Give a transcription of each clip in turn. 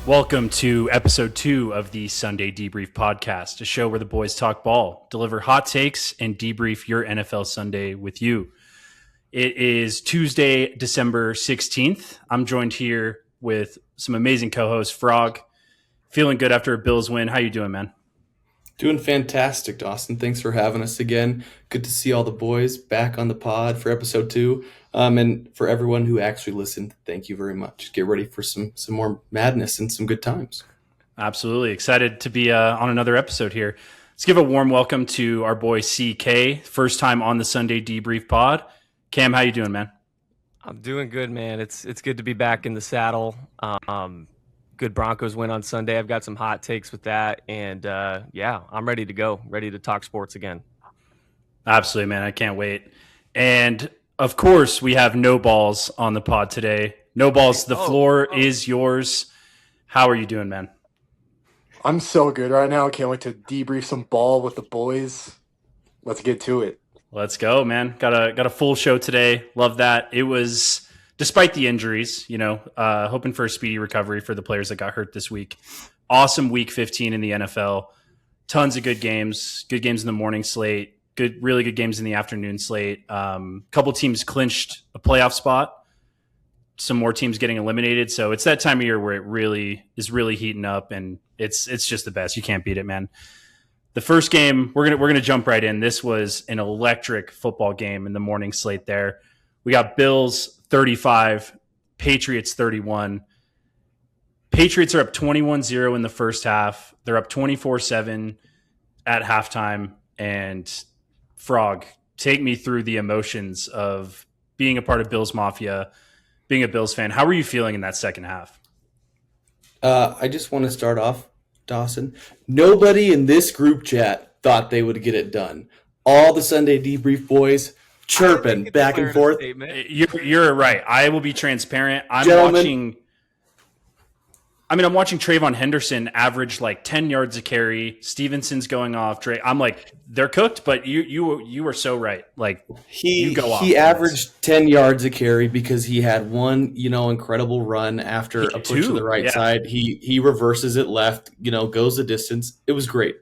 Welcome to episode 2 of the Sunday Debrief Podcast, a show where the boys talk ball, deliver hot takes, and debrief your NFL Sunday with you. It is Tuesday, December 16th. I'm joined here with some amazing co-hosts. Frog, feeling good after a Bills win. How you doing, man? Doing fantastic, Dawson. Thanks for having us again. Good to see all the boys back on the pod for episode 2. And for everyone who actually listened, thank you very much. Get ready for some more madness and some good times. Absolutely. Excited to be on another episode here. Let's give a warm welcome to our boy CK, first time on the Sunday Debrief Pod. Cam, how you doing, man? I'm doing good, man. It's good to be back in the saddle. Good Broncos win on Sunday. I've got some hot takes with that. And, I'm ready to go, ready to talk sports again. Absolutely, man. I can't wait. And, of course, we have NoBalls on the pod today. NoBalls, the floor is yours. How are you doing, man? I'm so good right now. Can't wait to debrief some ball with the boys. Let's get to it. Let's go, man. Got a full show today. Love that. It was... Despite the injuries, hoping for a speedy recovery for the players that got hurt this week. Awesome week 15 in the NFL. Tons of good games in the morning slate, really good games in the afternoon slate. Couple teams clinched a playoff spot. Some more teams getting eliminated. So it's that time of year where it really is heating up, and it's just the best. You can't beat it, man. The first game, we're gonna jump right in. This was an electric football game in the morning slate there. We got Bills 35, Patriots 31. Patriots are up 21-0 in the first half. They're up 24-7 at halftime. And Frog, take me through the emotions of being a part of Bills Mafia, being a Bills fan. How were you feeling in that second half? I just want to start off, Dawson. Nobody in this group chat thought they would get it done. All the Sunday Debrief boys chirping back and forth. You're right. I will be transparent. I'm watching Trayvon Henderson average like 10 yards a carry. Stevenson's going off. Drake. I'm like, they're cooked, but you were so right. Like he averaged 10 yards a carry because he had one, incredible run after a push to the right side. He reverses it left, goes the distance. It was great.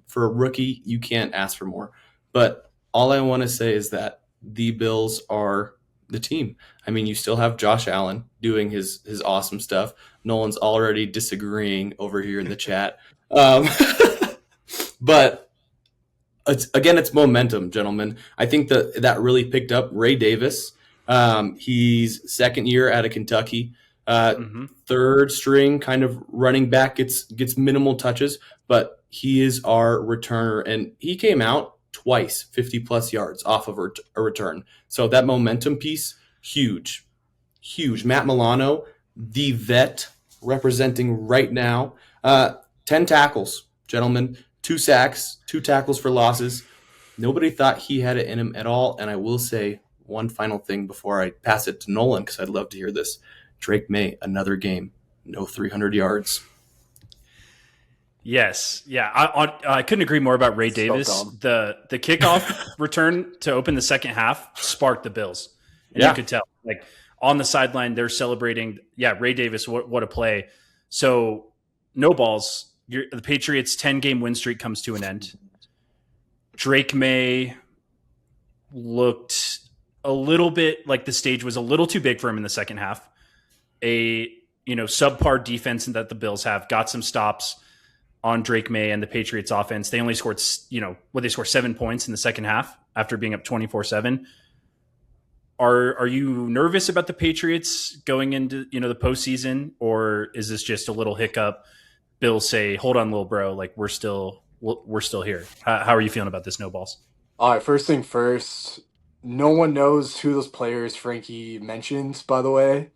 For a rookie, you can't ask for more. But all I want to say is that the Bills are the team. I mean, you still have Josh Allen doing his awesome stuff. Nolan's already disagreeing over here in the chat. But it's momentum, gentlemen. I think that really picked up Ray Davis. He's second year out of Kentucky. Third string kind of running back, gets minimal touches, but he is our returner. And he came out twice, 50-plus yards off of a return. So that momentum piece, huge. Matt Milano, the vet, representing right now. 10 tackles, gentlemen. 2 sacks, 2 tackles for losses. Nobody thought he had it in him at all. And I will say one final thing before I pass it to Nolan, because I'd love to hear this. Drake Maye, another game, no 300 yards. Yes. Yeah. I couldn't agree more about Ray Davis. The kickoff return to open the second half sparked the Bills. And you could tell, like, on the sideline, they're celebrating. Yeah, Ray Davis, what a play. So, NoBalls, the Patriots' 10-game win streak comes to an end. Drake Maye looked a little bit like the stage was a little too big for him in the second half. Subpar defense that the Bills have, got some stops on Drake Maye and the Patriots offense. They only scored, they scored 7 points in the second half after being up 24-7. Are you nervous about the Patriots going into, the postseason, or is this just a little hiccup? Bills say, hold on, little bro. Like we're still here. How are you feeling about this, NoBalls? All right. First thing first, no one knows who those players Frankie mentioned, by the way.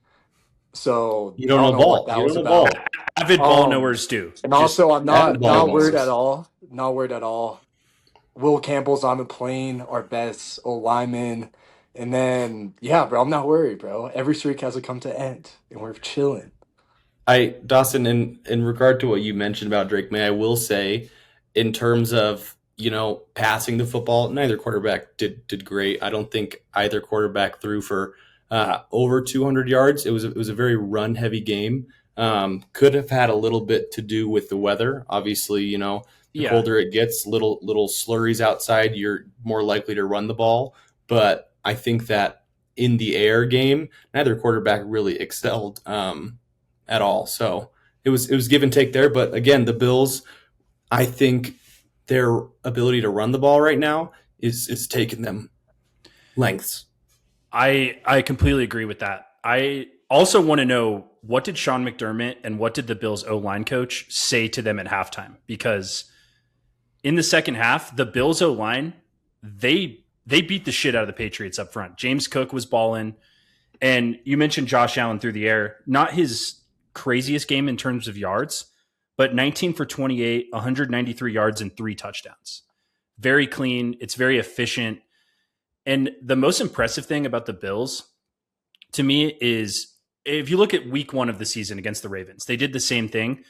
So you don't know ball. What that was about. Avid ball knowers do. And also, I'm not worried at all. Not worried at all. Will Campbell's on the plane, our best O-lineman. And then, bro, I'm not worried, bro. Every streak has to come to end, and we're chilling. Dawson, in regard to what you mentioned about Drake Maye, I will say, in terms of, passing the football, neither quarterback did great. I don't think either quarterback threw for over 200 yards. It was a very run-heavy game. Could have had a little bit to do with the weather. Obviously, the colder it gets, little slurries outside, you're more likely to run the ball. But I think that in the air game, neither quarterback really excelled at all. So it was give and take there. But again, the Bills, I think their ability to run the ball right now is taking them lengths. I completely agree with that. I also want to know, what did Sean McDermott and what did the Bills O-line coach say to them at halftime? Because in the second half, the Bills O-line, they beat the shit out of the Patriots up front. James Cook was balling. And you mentioned Josh Allen through the air. Not his craziest game in terms of yards, but 19 for 28, 193 yards and 3 touchdowns. Very clean. It's very efficient. And the most impressive thing about the Bills, to me, is if you look at week 1 of the season against the Ravens, they did the same thing.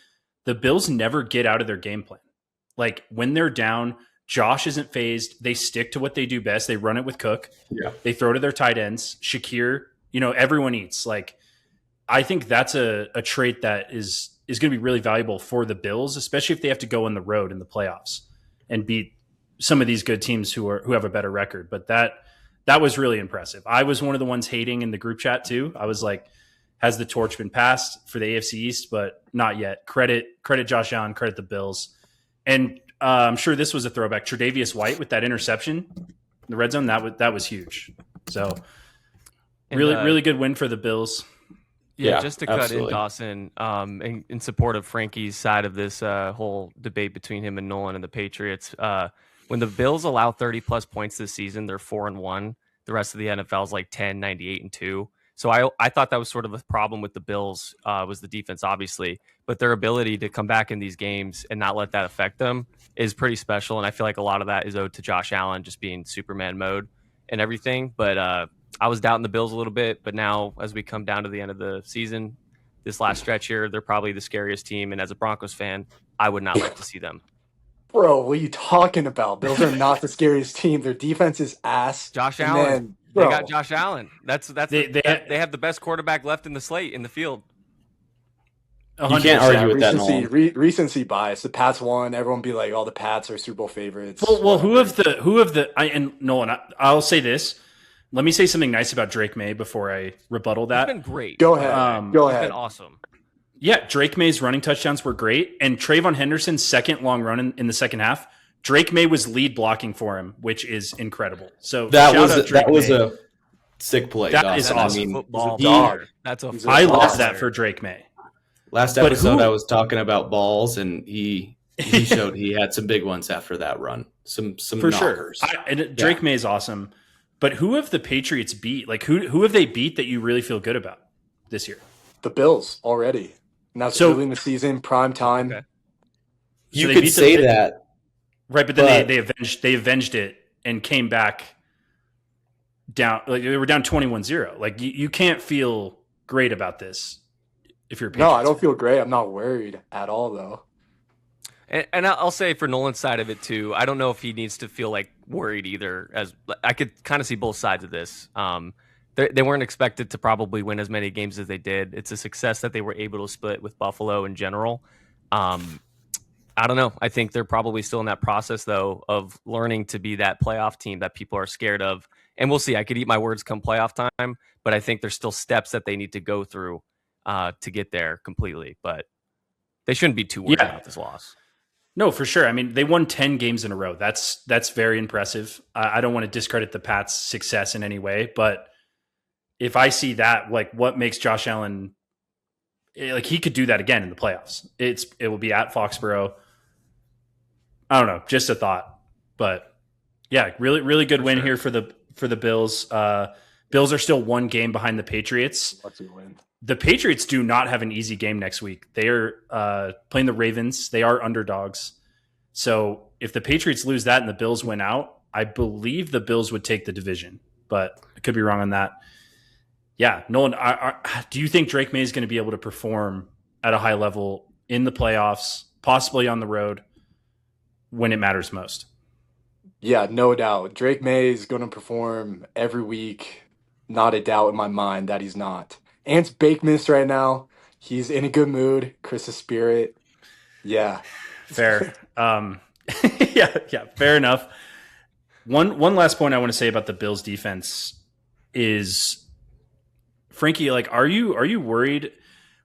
The Bills never get out of their game plan. Like, when they're down, Josh isn't phased. They stick to what they do best. They run it with Cook. Yeah. They throw to their tight ends. Shakir, everyone eats. Like, I think that's a trait that is going to be really valuable for the Bills, especially if they have to go on the road in the playoffs and beat some of these good teams who have a better record. But that was really impressive. I was one of the ones hating in the group chat too. I was like, has the torch been passed for the AFC East? But not yet. Credit Josh Allen, credit the Bills. And I'm sure this was a throwback. Tre'Davious White with that interception in the red zone, that was huge. So really good win for the Bills. Yeah, just to cut in, Dawson, in support of Frankie's side of this whole debate between him and Nolan and the Patriots, when the Bills allow 30-plus points this season, they're 4-1. The rest of the NFL is like 10, 98-2. So I thought that was sort of a problem with the Bills, was the defense, obviously. But their ability to come back in these games and not let that affect them is pretty special. And I feel like a lot of that is owed to Josh Allen just being Superman mode and everything. But I was doubting the Bills a little bit. But now, as we come down to the end of the season, this last stretch here, they're probably the scariest team. And as a Broncos fan, I would not like to see them. Bro, what are you talking about? Bills are not the scariest team. Their defense is ass. Josh Allen. They got Josh Allen. They have the best quarterback left in the slate in the field. You can't argue with that. Recency bias. The Pats won. Everyone be like, "Oh, the Pats are Super Bowl favorites." Well, Nolan, I'll say this. Let me say something nice about Drake Maye before I rebuttal that. He's been great. Go ahead. He's been awesome. Yeah, Drake Maye's running touchdowns were great, and Trayvon Henderson's second long run in the second half, Drake Maye was lead blocking for him, which is incredible. So that was a sick play. That is awesome. I love that for Drake Maye. Last episode, I was talking about balls, and he showed he had some big ones after that run. Some for knockers. Sure. Drake Maye is awesome. But who have the Patriots beat? Like who have they beat that you really feel good about this year? The Bills already. Now it's early in the season, prime time. Okay. You could say that. Right, but then they avenged it and came back down. Like, they were down 21-0. Like, you can't feel great about this if you're a Patriots No, I don't feel great. I'm not worried at all, though. And I'll say for Nolan's side of it too, I don't know if he needs to feel like worried either. As I could kind of see both sides of this. They weren't expected to probably win as many games as they did. It's a success that they were able to split with Buffalo in general. I don't know. I think they're probably still in that process, though, of learning to be that playoff team that people are scared of. And we'll see. I could eat my words come playoff time, but I think there's still steps that they need to go through to get there completely. But they shouldn't be too worried about this loss. No, for sure. I mean, they won 10 games in a row. That's very impressive. I don't want to discredit the Pats' success in any way, but if I see that, like, what makes Josh Allen, like, he could do that again in the playoffs. It will be at Foxborough. I don't know, just a thought, but yeah, really good win here for the Bills. Bills are still one game behind the Patriots. The Patriots do not have an easy game next week. They are playing the Ravens. They are underdogs. So if the Patriots lose that and the Bills win out, I believe the Bills would take the division, but I could be wrong on that. Yeah, Nolan, do you think Drake Maye is going to be able to perform at a high level in the playoffs, possibly on the road, when it matters most? Yeah, no doubt. Drake Maye is going to perform every week. Not a doubt in my mind that he's not. Ant's Bakemas right now. He's in a good mood. Chris's spirit. Yeah. Fair. Yeah, fair enough. One last point I want to say about the Bills defense is, Frankie, like, are you worried?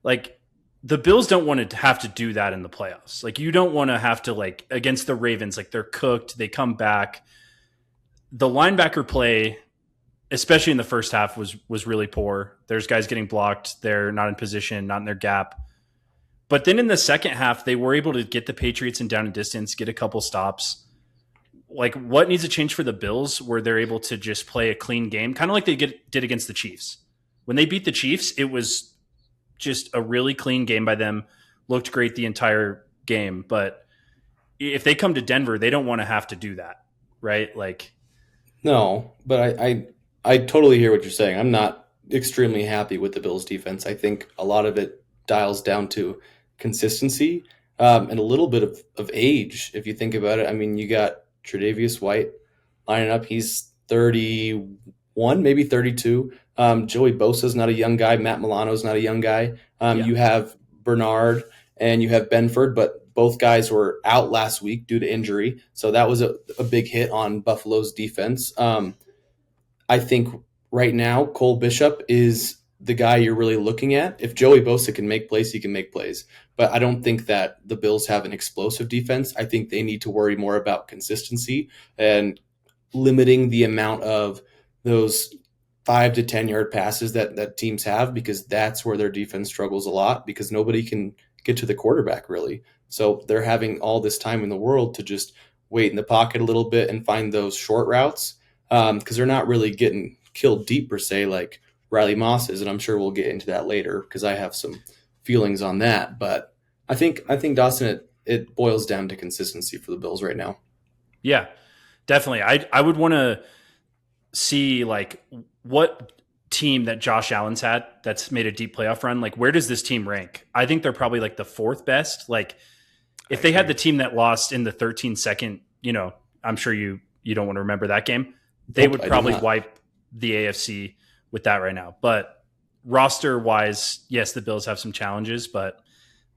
Like, the Bills don't want to have to do that in the playoffs. Like, you don't want to have to, like, against the Ravens, like, they're cooked, they come back. The linebacker play, especially in the first half, was really poor. There's guys getting blocked, they're not in position, not in their gap. But then in the second half, they were able to get the Patriots in down and distance, get a couple stops. Like, what needs to change for the Bills where they're able to just play a clean game, kind of like they did against the Chiefs? When they beat the Chiefs, it was just a really clean game by them, looked great the entire game. But if they come to Denver, they don't want to have to do that, right? Like, no, but I totally hear what you're saying. I'm not extremely happy with the Bills defense. I think a lot of it dials down to consistency and a little bit of age. If you think about it, I mean, you got Tre'Davious White lining up. He's 31, maybe 32. Joey Bosa's not a young guy. Matt Milano's not a young guy. You have Bernard and you have Benford, but both guys were out last week due to injury. So that was a big hit on Buffalo's defense. I think right now Cole Bishop is the guy you're really looking at. If Joey Bosa can make plays, he can make plays. But I don't think that the Bills have an explosive defense. I think they need to worry more about consistency and limiting the amount of those 5 to 10 yard passes that teams have, because that's where their defense struggles a lot, because nobody can get to the quarterback really. So they're having all this time in the world to just wait in the pocket a little bit and find those short routes, because they're not really getting killed deep per se like Riley Moss is, and I'm sure we'll get into that later because I have some feelings on that. But I think Dawson, it boils down to consistency for the Bills right now. Yeah, definitely. I would want to see, like, what team that Josh Allen's had that's made a deep playoff run, like, where does this team rank? I think they're probably like the 4th best. Like, if they had the team that lost in the 13-second, I'm sure you don't want to remember that game. They would probably wipe the AFC with that right now. But roster wise, yes, the Bills have some challenges, but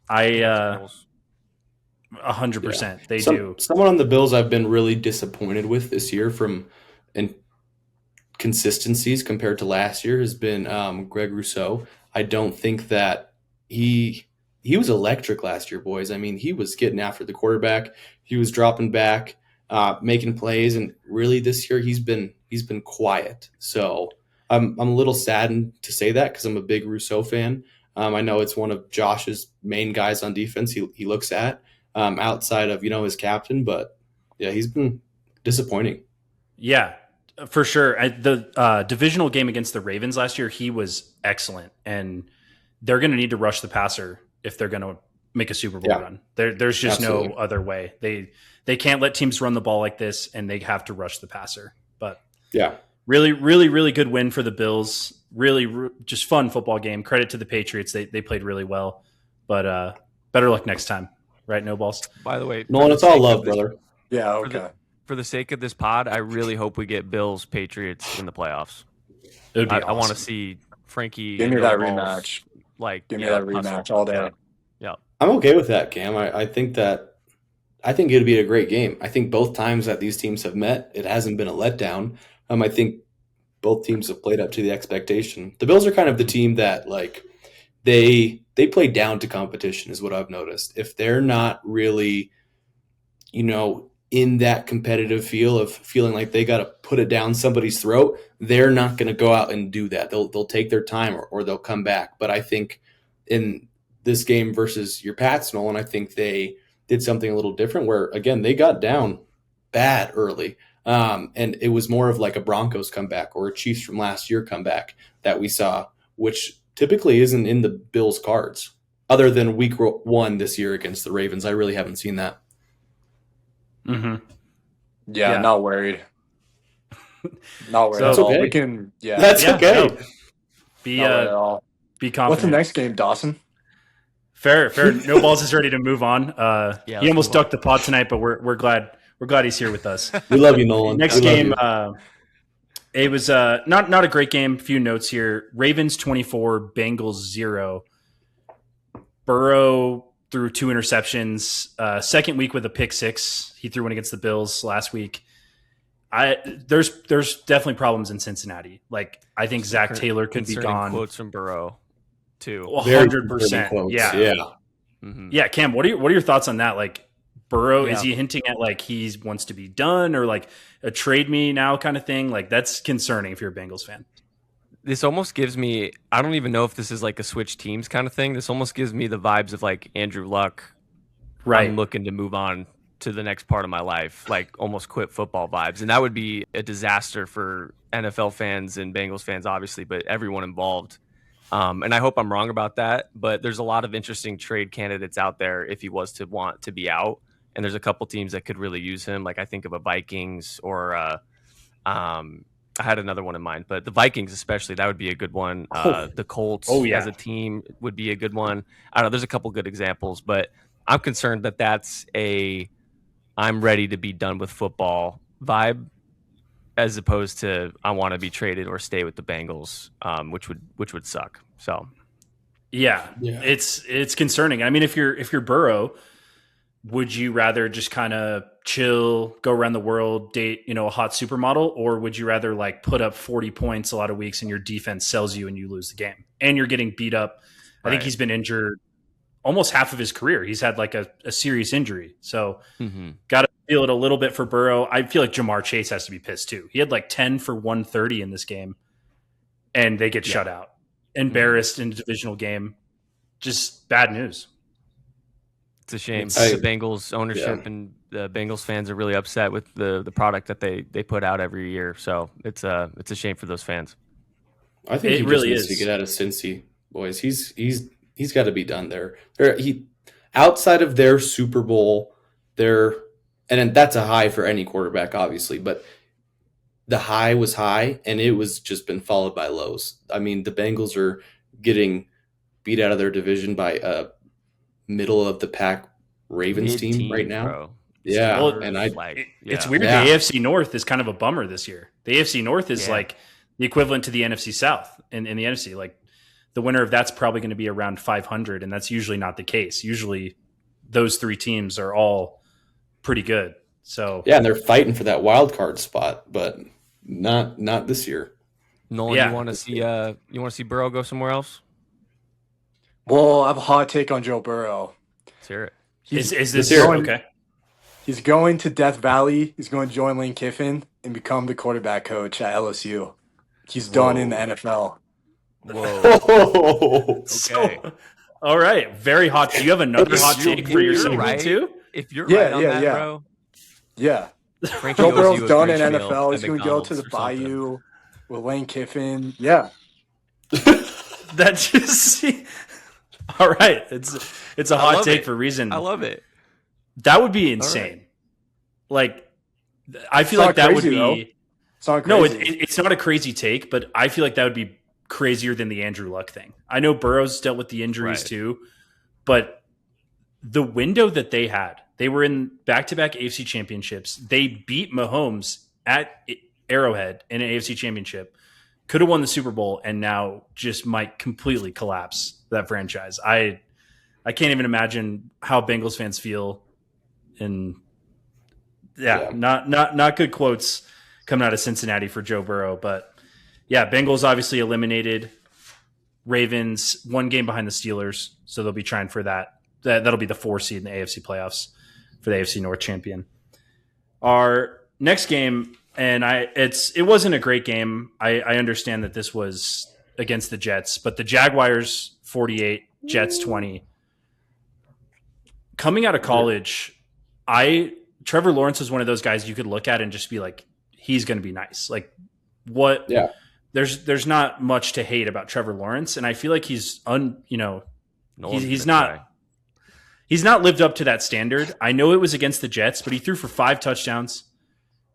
100% they do. Someone on the Bills I've been really disappointed with this year from consistencies compared to last year has been Greg Rousseau. I don't think that he was electric last year, boys. I mean, he was getting after the quarterback. He was dropping back, making plays, and really this year he's been quiet. So I'm a little saddened to say that because I'm a big Rousseau fan. I know it's one of Josh's main guys on defense he looks at outside of, his captain. But, yeah, he's been disappointing. Yeah, for sure. The divisional game against the Ravens last year, he was excellent. And they're going to need to rush the passer if they're going to make a Super Bowl run. There's just no other way. They can't let teams run the ball like this, and they have to rush the passer. But yeah. Really, really, really good win for the Bills. Really, just fun football game. Credit to the Patriots. They played really well. But better luck next time. Right, NoBalls? By the way. Nolan, it's all love, brother. Yeah, okay. For the sake of this pod, I really hope we get Bills Patriots in the playoffs. It would be awesome. I want to see Frankie. Give me that rematch. Give me that rematch all day. Yeah. I'm okay with that, Cam. I think it'd be a great game. I think both times that these teams have met, it hasn't been a letdown. I think both teams have played up to the expectation. The Bills are kind of the team that, like, they play down to competition is what I've noticed. If they're not really, in that competitive feel of feeling like they got to put it down somebody's throat, they're not going to go out and do that. They'll take their time or they'll come back. But I think in this game versus your Pats, Nolan, I think they did something a little different where, again, they got down bad early. And it was more of like a Broncos comeback or a Chiefs from last year comeback that we saw, which typically isn't in the Bills' cards. Other than week 1 this year against the Ravens, I really haven't seen that. Mm-hmm. Yeah, not worried. Not worried at all. Okay. We can, That's okay. No. Not worried at all. Be confident. What's the next game, Dawson? Fair. NoBalls is ready to move on. He almost ducked the pod tonight, but we're glad he's here with us. We love you, Nolan. Next game, it was not a great game. A few notes here. Ravens 24, Bengals 0. Burrow threw 2 interceptions. Second week with a pick 6. He threw one against the Bills last week. There's definitely problems in Cincinnati. Like, I think Zach Taylor could be gone. Quotes from Burrow too. 100%. Yeah. Mm-hmm. Yeah. Cam, what are your thoughts on that? Like, Burrow, is he hinting at like he wants to be done, or like a trade me now kind of thing? Like, that's concerning if you're a Bengals fan. This almost gives me, I don't even know if this is like a switch teams kind of thing. This almost gives me the vibes of like Andrew Luck. Right. I'm looking to move on to the next part of my life, like almost quit football vibes. And that would be a disaster for NFL fans and Bengals fans, obviously, but everyone involved. And I hope I'm wrong about that, but there's a lot of interesting trade candidates out there if he was to want to be out. And there's a couple teams that could really use him. Like I think of a Vikings or I had another one in mind, but the Vikings especially, that would be a good one. The Colts as a team would be a good one. I don't know. There's a couple good examples, but I'm concerned that that's I'm ready to be done with football vibe, as opposed to I want to be traded or stay with the Bengals, which would suck. So, yeah. It's concerning. I mean, if you're Burrow, would you rather just kind of chill, go around the world, date, a hot supermodel, or would you rather like put up 40 points a lot of weeks and your defense sells you and you lose the game and you're getting beat up? I think he's been injured almost half of his career. He's had like a serious injury. So got to feel it a little bit for Burrow. I feel like Jamar Chase has to be pissed too. He had like 10 for 130 in this game and they get shut out. Embarrassed in a divisional game. Just bad news. It's a shame. The Bengals ownership and the Bengals fans are really upset with the product that they put out every year. So it's a shame for those fans. I think he really needs to get out of Cincy, boys. He's got to be done there. He outside of their Super Bowl, and that's a high for any quarterback, obviously, but the high was high and it was just been followed by lows. I mean, the Bengals are getting beat out of their division by a middle of the pack Ravens team right now. Bro. Yeah. Well, and it's weird. Yeah. The AFC North is kind of a bummer this year. The AFC North is like the equivalent to the NFC South in the NFC. Like the winner of that's probably going to be around 500. And that's usually not the case. Usually those 3 teams are all pretty good. So yeah. And they're fighting for that wild card spot, but not this year. Nolan, you want to see Burrow go somewhere else? Well, I have a hot take on Joe Burrow. Let's hear it. Is this okay? He's going to Death Valley. He's going to join Lane Kiffin and become the quarterback coach at LSU. He's done in the NFL. Whoa. Okay. All right. Very hot. Do you have another hot take for your segment too? If you're right on that, bro. Yeah. Joe Burrow's done in NFL. He's going to go to the Bayou with Lane Kiffin. Yeah. That just... All right. It's a hot take for a reason. I love it. That would be insane. Right. Like, I feel like that would be... Though. It's not crazy. No, it's not a crazy take, but I feel like that would be crazier than the Andrew Luck thing. I know Burrow's dealt with the injuries too, but the window that they had, they were in back-to-back AFC championships. They beat Mahomes at Arrowhead in an AFC championship, could have won the Super Bowl, and now just might completely collapse that franchise. I can't even imagine how Bengals fans feel. And not good quotes coming out of Cincinnati for Joe Burrow, but yeah, Bengals obviously eliminated. Ravens 1 game behind the Steelers, so they'll be trying for that. That'll be the 4 seed in the AFC playoffs for the AFC North champion. Our next game, and it wasn't a great game. I understand that this was against the Jets, but the Jaguars 48, Jets 20. Coming out of college, Trevor Lawrence is one of those guys you could look at and just be like, he's going to be nice. Like what? Yeah. There's not much to hate about Trevor Lawrence, and I feel like he's he's not lived up to that standard. I know it was against the Jets, but he threw for 5 touchdowns,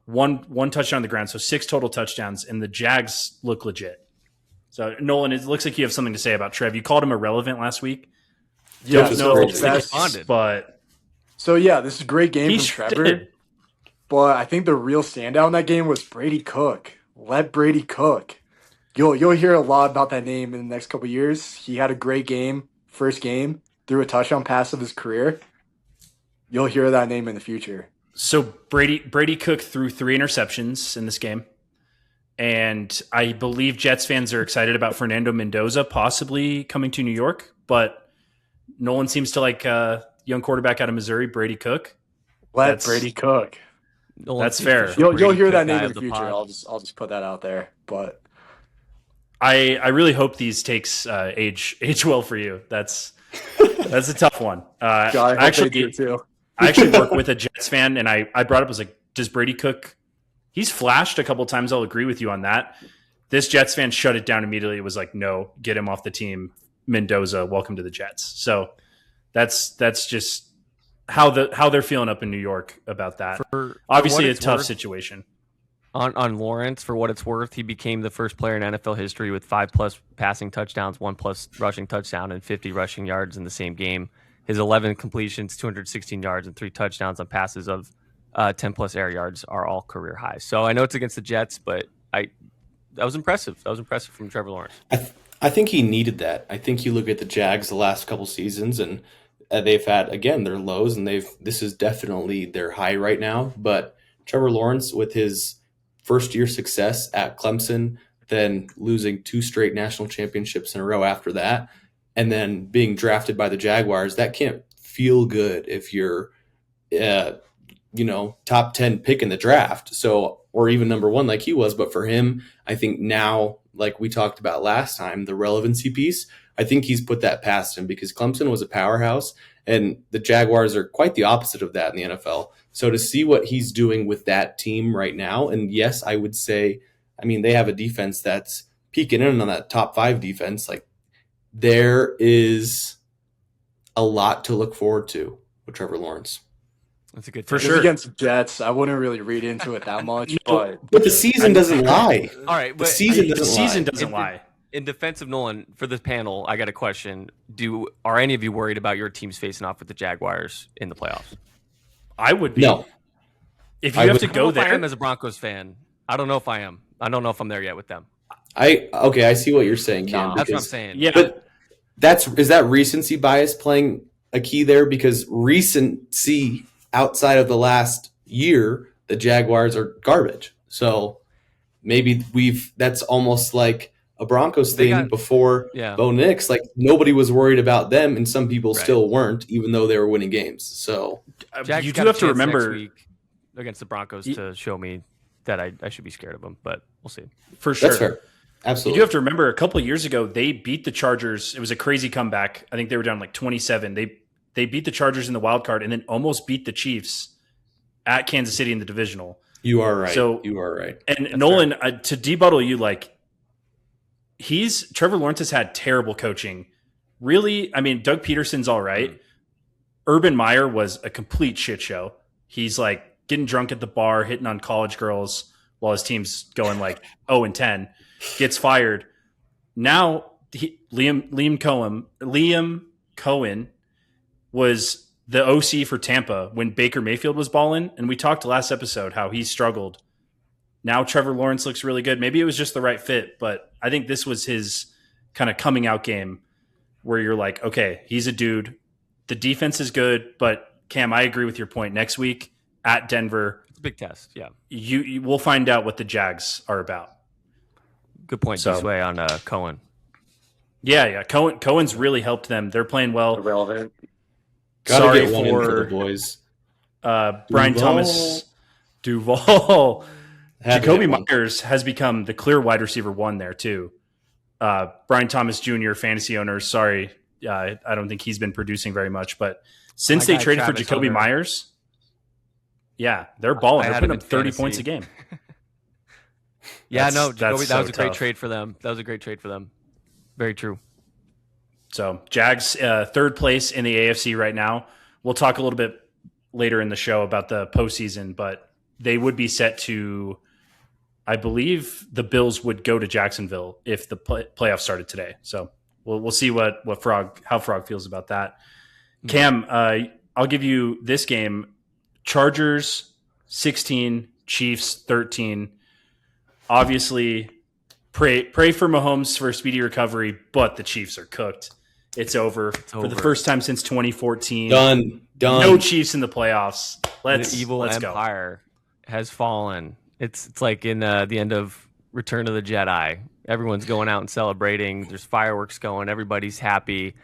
one touchdown on the ground, so 6 total touchdowns, and the Jags look legit. So Nolan, it looks like you have something to say about Trev. You called him irrelevant last week. Yeah, but so yeah, this is a great game from Trevor. But I think the real standout in that game was Brady Cook. Let Brady cook. You'll hear a lot about that name in the next couple of years. He had a great game, first game, threw a touchdown pass of his career, you'll hear that name in the future. So Brady Cook threw 3 interceptions in this game. And I believe Jets fans are excited about Fernando Mendoza possibly coming to New York, but Nolan seems to like young quarterback out of Missouri, Brady Cook. Let Brady cook. That's fair. You'll hear that name in the future. I'll just put that out there. But I really hope these takes age well for you. That's a tough one. I actually work with a Jets fan, and I brought up, I was like, does Brady Cook? He's flashed a couple times. I'll agree with you on that. This Jets fan shut it down immediately. It was like, no, get him off the team. Mendoza, welcome to the Jets. So that's just how they're feeling up in New York about that. Obviously, a tough situation. On Lawrence, for what it's worth, he became the first player in NFL history with 5+ passing touchdowns, 1+ rushing touchdown, and 50 rushing yards in the same game. His 11 completions, 216 yards, and 3 touchdowns on passes of 10+ air yards are all career highs. So I know it's against the Jets, but that was impressive. That was impressive from Trevor Lawrence. I think he needed that. I think you look at the Jags the last couple seasons, and they've had, again, their lows, and this is definitely their high right now. But Trevor Lawrence, with his first-year success at Clemson, then losing 2 straight national championships in a row after that, and then being drafted by the Jaguars, that can't feel good if you're top 10 pick in the draft. So, or even number 1 like he was. But for him, I think now, like we talked about last time, the relevancy piece, I think he's put that past him because Clemson was a powerhouse and the Jaguars are quite the opposite of that in the NFL. So to see what he's doing with that team right now, and yes, I would say, I mean, they have a defense that's peeking in on that top 5 defense. Like, there is a lot to look forward to with Trevor Lawrence. That's a good for sure. Against the Jets, I wouldn't really read into it that much. But the season doesn't lie. All right, the season doesn't lie. In defense of Nolan, for this panel, I got a question. Are any of you worried about your teams facing off with the Jaguars in the playoffs? I would be. No. If you have to go there. I am as a Broncos fan. I don't know if I am. I don't know if I'm there yet with them. I see what you're saying, Cam. That's what I'm saying. Yeah. But is that recency bias playing a key there? Because recency outside of the last year, the Jaguars are garbage. So maybe that's almost like a Broncos thing before Bo Nix. Like, nobody was worried about them, and some people still weren't, even though they were winning games. So you do have to remember next week against the Broncos to show me that I should be scared of them, but we'll see. For sure. That's fair. Absolutely. You do have to remember a couple of years ago, they beat the Chargers. It was a crazy comeback. I think they were down like 27. They beat the Chargers in the wild card and then almost beat the Chiefs at Kansas City in the divisional. You are right. So you are right. And that's Nolan, to debuttal you, like, Trevor Lawrence has had terrible coaching. Really, I mean, Doug Peterson's all right. Urban Meyer was a complete shit show. He's like getting drunk at the bar, hitting on college girls while his team's going like 0-10. Gets fired. Now Liam Cohen was the OC for Tampa when Baker Mayfield was balling, and we talked last episode how he struggled. Now Trevor Lawrence looks really good. Maybe it was just the right fit, but I think this was his kind of coming out game where you're like, okay, he's a dude. The defense is good, but Cam, I agree with your point. Next week at Denver, it's a big test. Yeah, you will find out what the Jags are about. Good point this way on Cohen. Yeah. Cohen's really helped them. They're playing well. Irrelevant. Sorry for the boys. Brian Thomas, Duval. Jacoby Myers has become the clear wide receiver 1 there too. Brian Thomas Jr., fantasy owners. Sorry, I don't think he's been producing very much, but since they traded Travis for Jacoby Myers, they're balling. They're putting up 30 points a game. Jacoby, that was a great trade for them. Very true. So Jags, 3rd place in the AFC right now. We'll talk a little bit later in the show about the postseason, but they would be set to, I believe the Bills would go to Jacksonville if the playoffs started today. So we'll see how Frog feels about that. Cam, I'll give you this game. Chargers 16, Chiefs 13. Obviously, pray for Mahomes for a speedy recovery, but the Chiefs are cooked. It's over. For the first time since 2014. Done. No Chiefs in the playoffs. The evil empire has fallen. It's like in the end of Return of the Jedi. Everyone's going out and celebrating. There's fireworks going. Everybody's happy.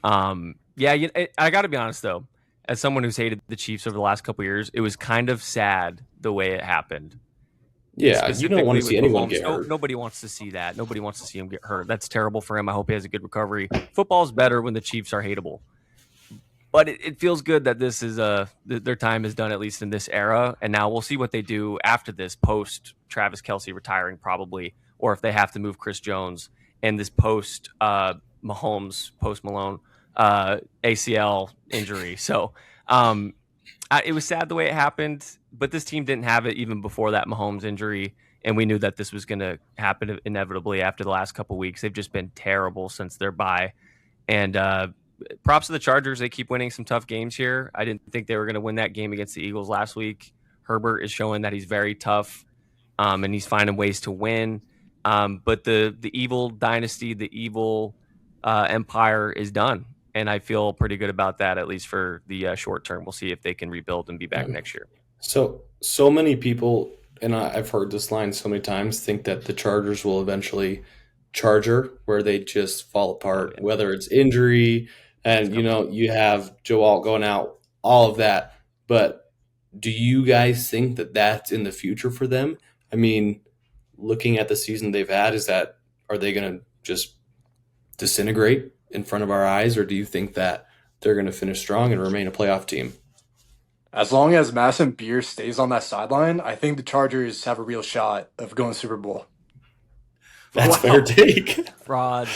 I got to be honest, though. As someone who's hated the Chiefs over the last couple of years, it was kind of sad the way it happened. Yeah, you don't want to see anyone get hurt. Nobody wants to see that. Nobody wants to see him get hurt. That's terrible for him. I hope he has a good recovery. Football's better when the Chiefs are hateable. But it feels good that this is their time is done, at least in this era. And now we'll see what they do after this, post Travis Kelce retiring probably, or if they have to move Chris Jones, and this post Mahomes, post Malone ACL injury. So it was sad the way it happened, but this team didn't have it even before that Mahomes injury, and we knew that this was going to happen inevitably after the last couple of weeks. They've just been terrible since their bye, and props to the Chargers. They keep winning some tough games here. I didn't think they were going to win that game against the Eagles last week. Herbert is showing that he's very tough, and he's finding ways to win. But the evil dynasty, the evil empire is done. And I feel pretty good about that, at least for the short term. We'll see if they can rebuild and be back next year. So many people, and I've heard this line so many times, think that the Chargers will eventually Charger, where they just fall apart, whether it's injury and, you have Joe Alt going out, all of that. But do you guys think that that's in the future for them? I mean, looking at the season they've had, are they going to just disintegrate in front of our eyes, or do you think that they're going to finish strong and remain a playoff team? As long as Madison Beer stays on that sideline, I think the Chargers have a real shot of going to Super Bowl. That's fair take. Fraud.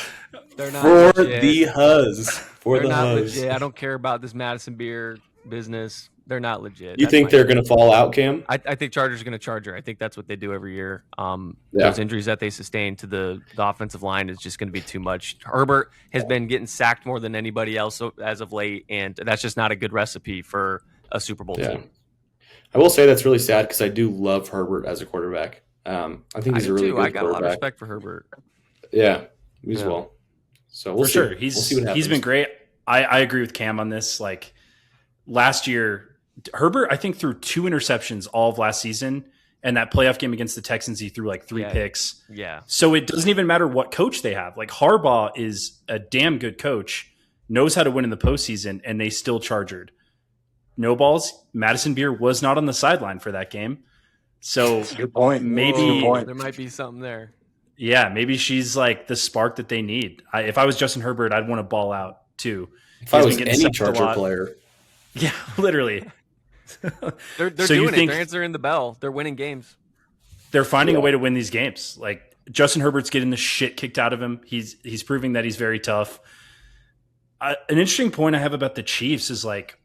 They're not for legit. The Huzz. They're not legit. I don't care about this Madison Beer business. They're not legit. You think they're going to fall out, Cam? I think Chargers are going to Charger. I think that's what they do every year. Those injuries that they sustain to the offensive line is just going to be too much. Herbert has been getting sacked more than anybody else as of late, and that's just not a good recipe for a Super Bowl team. I will say that's really sad because I do love Herbert as a quarterback. I think he's a really good quarterback. I got a lot of respect for Herbert. Yeah, me as well. So we'll see. Sure. We'll see what happens. He's been great. I agree with Cam on this. Like last year, Herbert, I think, threw 2 interceptions all of last season, and that playoff game against the Texans, he threw like 3 picks. Yeah. So it doesn't even matter what coach they have. Like Harbaugh is a damn good coach, knows how to win in the postseason, and they still chargered. No balls. Madison Beer was not on the sideline for that game. So good point. Maybe there might be something there. Yeah, maybe she's like the spark that they need. If I was Justin Herbert, I'd want to ball out too. If I was any Charger player. Yeah, literally. They're doing it. They're answering the bell. They're winning games. They're finding a way to win these games. Like Justin Herbert's getting the shit kicked out of him. He's proving that he's very tough. An interesting point I have about the Chiefs is like,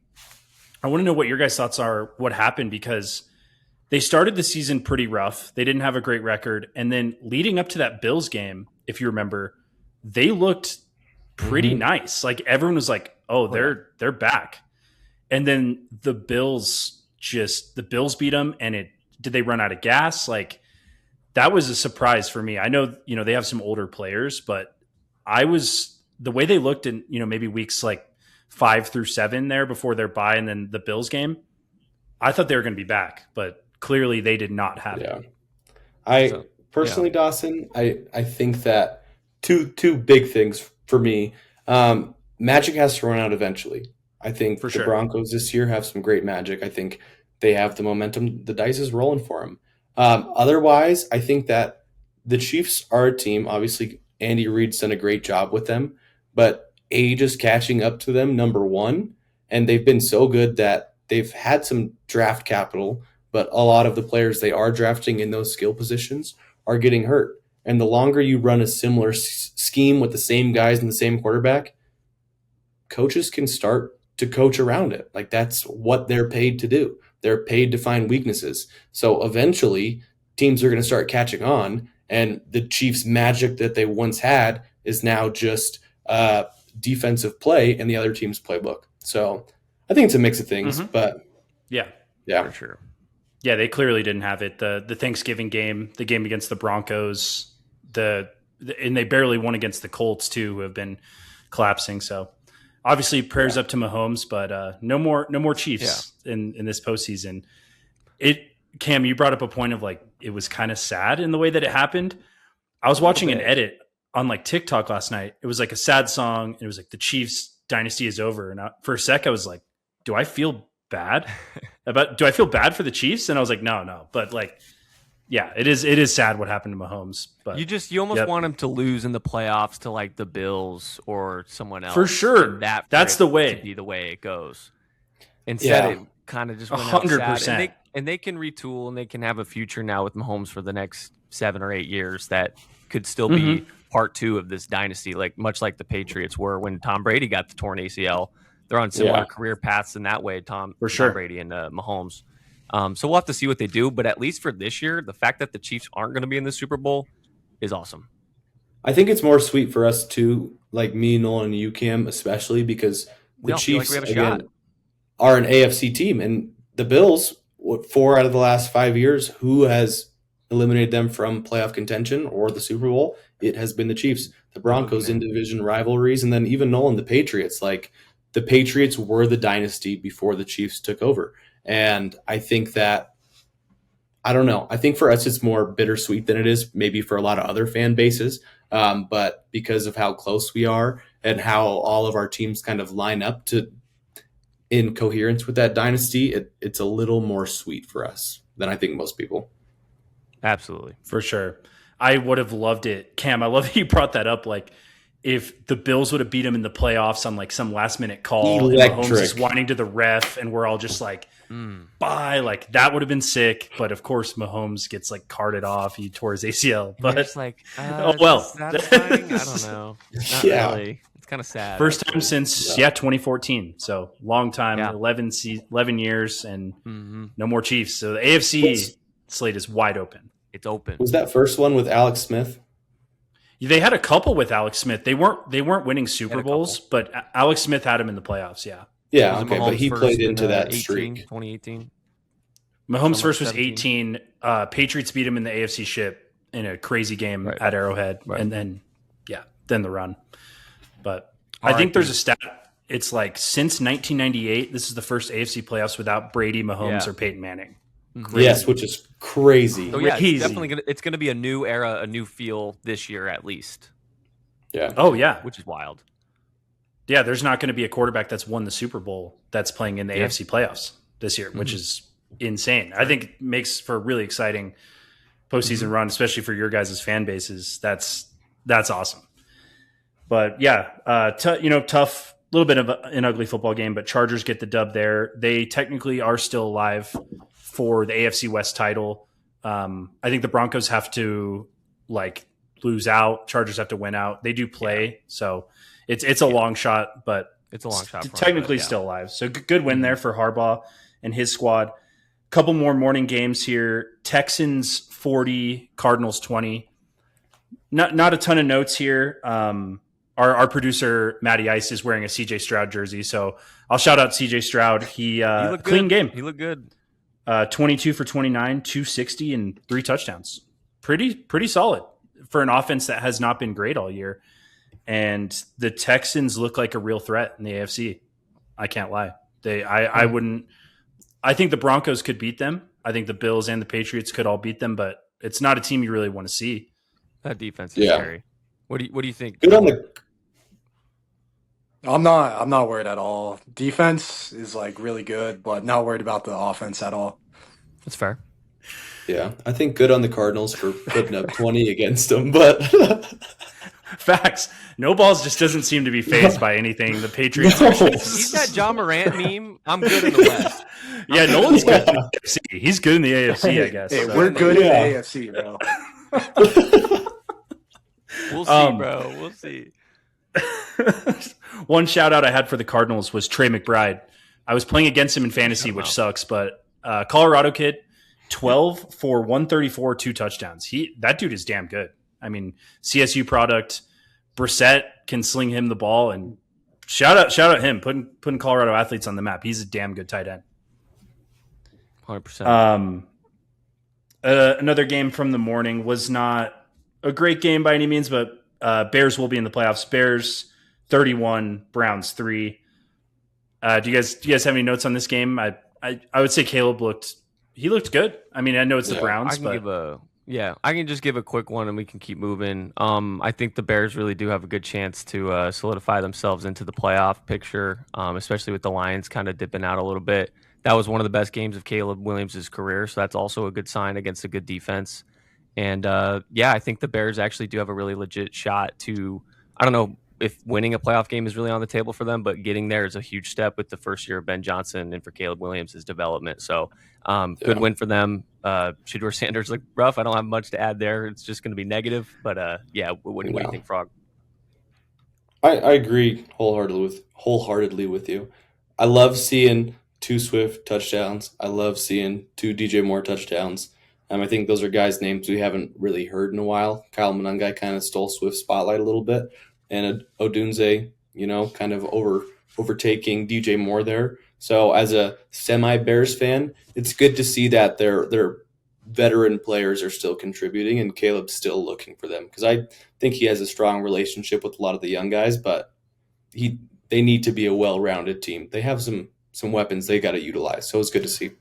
I want to know what your guys' thoughts are. What happened, because they started the season pretty rough. They didn't have a great record, and then leading up to that Bills game, if you remember, they looked pretty nice. Like everyone was like, "Oh, they're back." And then the Bills beat them, and did they run out of gas? Like that was a surprise for me. I know, they have some older players, but the way they looked in, maybe weeks like 5 through 7 there before their bye and then the Bills game, I thought they were going to be back, but clearly they did not have it. Personally, Dawson, I think that two big things for me. Magic has to run out eventually. I think the Broncos this year have some great magic. I think they have the momentum. The dice is rolling for them. Otherwise, I think that the Chiefs are a team. Obviously, Andy Reid's done a great job with them, but age is catching up to them, number one, and they've been so good that they've had some draft capital, but a lot of the players they are drafting in those skill positions are getting hurt. And the longer you run a similar scheme with the same guys and the same quarterback, coaches can start to coach around it. Like that's what they're paid to do. They're paid to find weaknesses. So eventually teams are going to start catching on, and the Chiefs' magic that they once had is now just defensive play in the other team's playbook. So I think it's a mix of things, but yeah, for sure. Yeah, they clearly didn't have it. The Thanksgiving game, the game against the Broncos, and they barely won against the Colts too, who have been collapsing. So obviously prayers up to Mahomes, but no more Chiefs in this postseason. Cam, you brought up a point of like it was kind of sad in the way that it happened. I was watching an edit on like TikTok last night. It was like a sad song. And it was like the Chiefs dynasty is over. And for a sec, I was like, do I feel bad for the Chiefs? And I was like, no. But like, yeah, it is sad what happened to Mahomes. But you almost want him to lose in the playoffs to like the Bills or someone else. For sure. That's the way to be the way it goes. Instead, it kind of just went 100%. And they can retool and they can have a future now with Mahomes for the next 7 or 8 years that could still be part 2 of this dynasty, like much like the Patriots were when Tom Brady got the torn ACL. They're on similar career paths in that way, Tom Brady and Mahomes. So we'll have to see what they do. But at least for this year, the fact that the Chiefs aren't going to be in the Super Bowl is awesome. I think it's more sweet for us too, like me, Nolan, and you, Cam, especially because the Chiefs again are an AFC team, and the Bills, 4 out of the last 5 years, who has eliminated them from playoff contention or the Super Bowl? It has been the Chiefs. The Broncos in division rivalries, and then even Nolan, the Patriots. Like the Patriots were the dynasty before the Chiefs took over, and I think that I don't know. I think for us it's more bittersweet than it is maybe for a lot of other fan bases. But because of how close we are and how all of our teams kind of line up to in coherence with that dynasty, it's a little more sweet for us than I think most people. Absolutely. For sure. I would have loved it. Cam, I love that you brought that up. Like if the Bills would have beat them in the playoffs on like some last minute call and Mahomes is whining to the ref and we're all just like, bye. Like that would have been sick. But of course Mahomes gets like carted off. He tore his ACL. But it's like, oh well. I don't know. Not really. It's kind of sad. First time since 2014. So long time, 11 years and no more Chiefs. So the AFC slate is wide open. It's open. Was that first one with Alex Smith? They had a couple with Alex Smith. They weren't winning Super Bowls, but Alex Smith had him in the playoffs. Yeah, okay, but he played into that streak. 2018. Mahomes first was 18. Patriots beat him in the AFC Chip in a crazy game at Arrowhead, and then the run. But I think there's a stat. It's like since 1998, this is the first AFC playoffs without Brady, Mahomes, or Peyton Manning. Crazy. Yes, which is crazy. So it's definitely it's gonna be a new era, a new feel this year at least. Yeah. Oh yeah, which is wild. Yeah, there's not going to be a quarterback that's won the Super Bowl that's playing in the AFC playoffs this year, which is insane. I think it makes for a really exciting postseason run, especially for your guys' fan bases. That's awesome. But yeah, tough, little bit of an ugly football game, but Chargers get the dub there. They technically are still alive for the AFC West title. I think the Broncos have to lose out. Chargers have to win out. They do play, so it's a long shot, but it's a long shot. Technically still alive. So good win there for Harbaugh and his squad. Couple more morning games here. Texans 40, Cardinals 20. Not a ton of notes here. Our producer Matty Ice is wearing a CJ Stroud jersey, so I'll shout out CJ Stroud. He clean game. He looked good. 22 for 29, 260, and 3 touchdowns. Pretty solid for an offense that has not been great all year. And the Texans look like a real threat in the AFC. I can't lie. I think the Broncos could beat them. I think the Bills and the Patriots could all beat them, but it's not a team you really want to see. That defense is scary. What do you think? Good on the. I'm not worried at all. Defense is really good, but not worried about the offense at all. That's fair. Yeah, I think good on the Cardinals for putting up 20 against them, but facts. NoBalls just doesn't seem to be fazed by anything. The Patriots. He's that John Morant meme. I'm good in the West. Yeah, Nolan's good in the AFC. He's good in the AFC, I guess. Hey, we're good in the AFC, bro. We'll see, bro. We'll see. One shout out I had for the Cardinals was Trey McBride. I was playing against him in fantasy, which sucks, but Colorado kid, 12 for 134, 2 touchdowns. That dude is damn good. I mean, CSU product. Brissett can sling him the ball, and shout out him putting Colorado athletes on the map. He's a damn good tight end. 100%. Another game from the morning was not a great game by any means, but Bears will be in the playoffs. Bears 31, Browns 3. Do you guys have any notes on this game? I would say Caleb looked good. I mean, I know it's the Browns, I can just give a quick one and we can keep moving. I think the Bears really do have a good chance to solidify themselves into the playoff picture, especially with the Lions kind of dipping out a little bit. That was one of the best games of Caleb Williams' career, so that's also a good sign against a good defense. And I think the Bears actually do have a really legit shot to, I don't know if winning a playoff game is really on the table for them, but getting there is a huge step with the first year of Ben Johnson and for Caleb Williams' development. So good win for them. Shedeur Sanders looked rough. I don't have much to add there. It's just going to be negative. But what do you think, Frog? I agree wholeheartedly with you. I love seeing 2 Swift touchdowns. I love seeing 2 DJ Moore touchdowns. I think those are guys' names we haven't really heard in a while. Kyle Monangai kind of stole Swift's spotlight a little bit. And Odunze, kind of overtaking DJ Moore there. So as a semi-Bears fan, it's good to see that their veteran players are still contributing and Caleb's still looking for them. Because I think he has a strong relationship with a lot of the young guys, but they need to be a well-rounded team. They have some weapons they got to utilize. So it's good to see.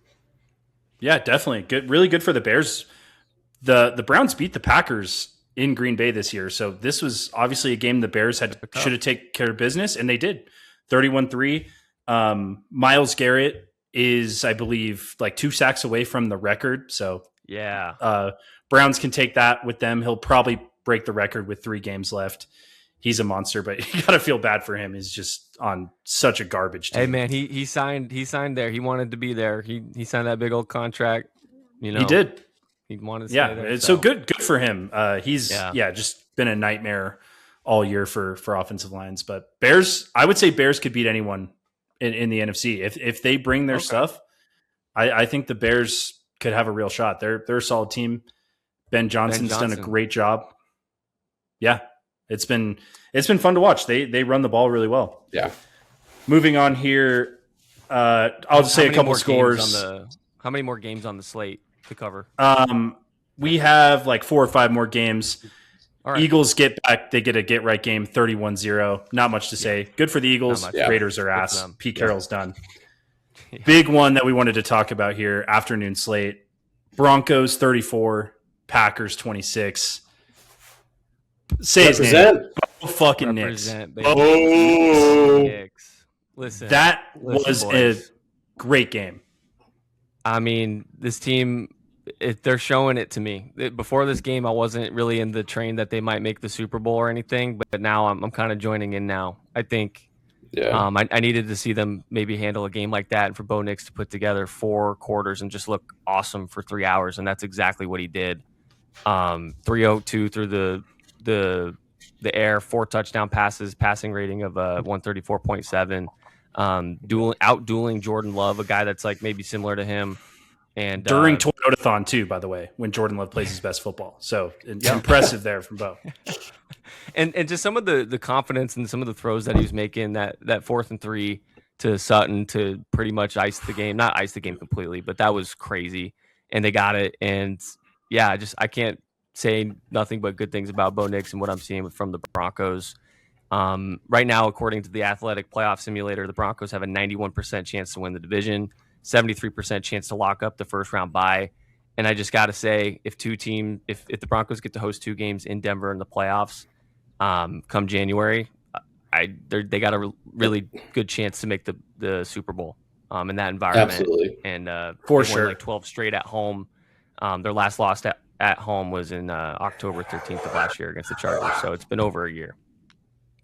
Yeah, definitely. Good, really good for the Bears. The Browns beat the Packers in Green Bay this year. So this was obviously a game the Bears should have taken care of business, and they did. 31-3. Myles Garrett is, I believe, like 2 sacks away from the record. So Browns can take that with them. He'll probably break the record with 3 games left. He's a monster, but you got to feel bad for him. He's just on such a garbage team. Hey man, he signed there. He wanted to be there. He signed that big old contract. He did. He wanted to stay there. It's so good for him. He's just been a nightmare all year for offensive lines. But Bears, I would say Bears could beat anyone in the NFC if they bring their stuff. I think the Bears could have a real shot. They're a solid team. Ben Johnson's done a great job. Yeah, it's been fun to watch. They run the ball really well. Yeah. Moving on here, I'll just say a couple scores. How many more games on the slate to cover? We have like 4 or 5 more games. All right. Eagles get back. They get a get-right game, 31-0. Not much to say. Good for the Eagles. Raiders are ass. Pete Carroll's done. Big one that we wanted to talk about here, afternoon slate. Broncos 34, Packers 26. Say his name. Bo fucking Nix. Nix. Listen. That was a great game. I mean, this team, they're showing it to me. Before this game, I wasn't really in the train that they might make the Super Bowl or anything, but now I'm kind of joining in now. I think I needed to see them maybe handle a game like that, and for Bo Nix to put together 4 quarters and just look awesome for 3 hours, and that's exactly what he did. 302 through the air, 4 touchdown passes, passing rating of 134.7. Out-dueling Jordan Love, a guy that's like maybe similar to him. And during Toyotathon too, by the way, when Jordan Love plays his best football. So impressive there from Bo. and just some of the confidence and some of the throws that he was making, that 4th and 3 to Sutton to pretty much ice the game. Not ice the game completely, but that was crazy. And they got it. And I can't say nothing but good things about Bo Nix and what I'm seeing from the Broncos. Right now, according to the Athletic Playoff Simulator, the Broncos have a 91% chance to win the division, 73% chance to lock up the first round bye. And I just got to say, if the Broncos get to host 2 games in Denver in the playoffs come January, they got a really good chance to make the Super Bowl in that environment. Absolutely. And for sure, like 12 straight at home. Their last loss at home was in October 13th of last year against the Chargers. So it's been over a year.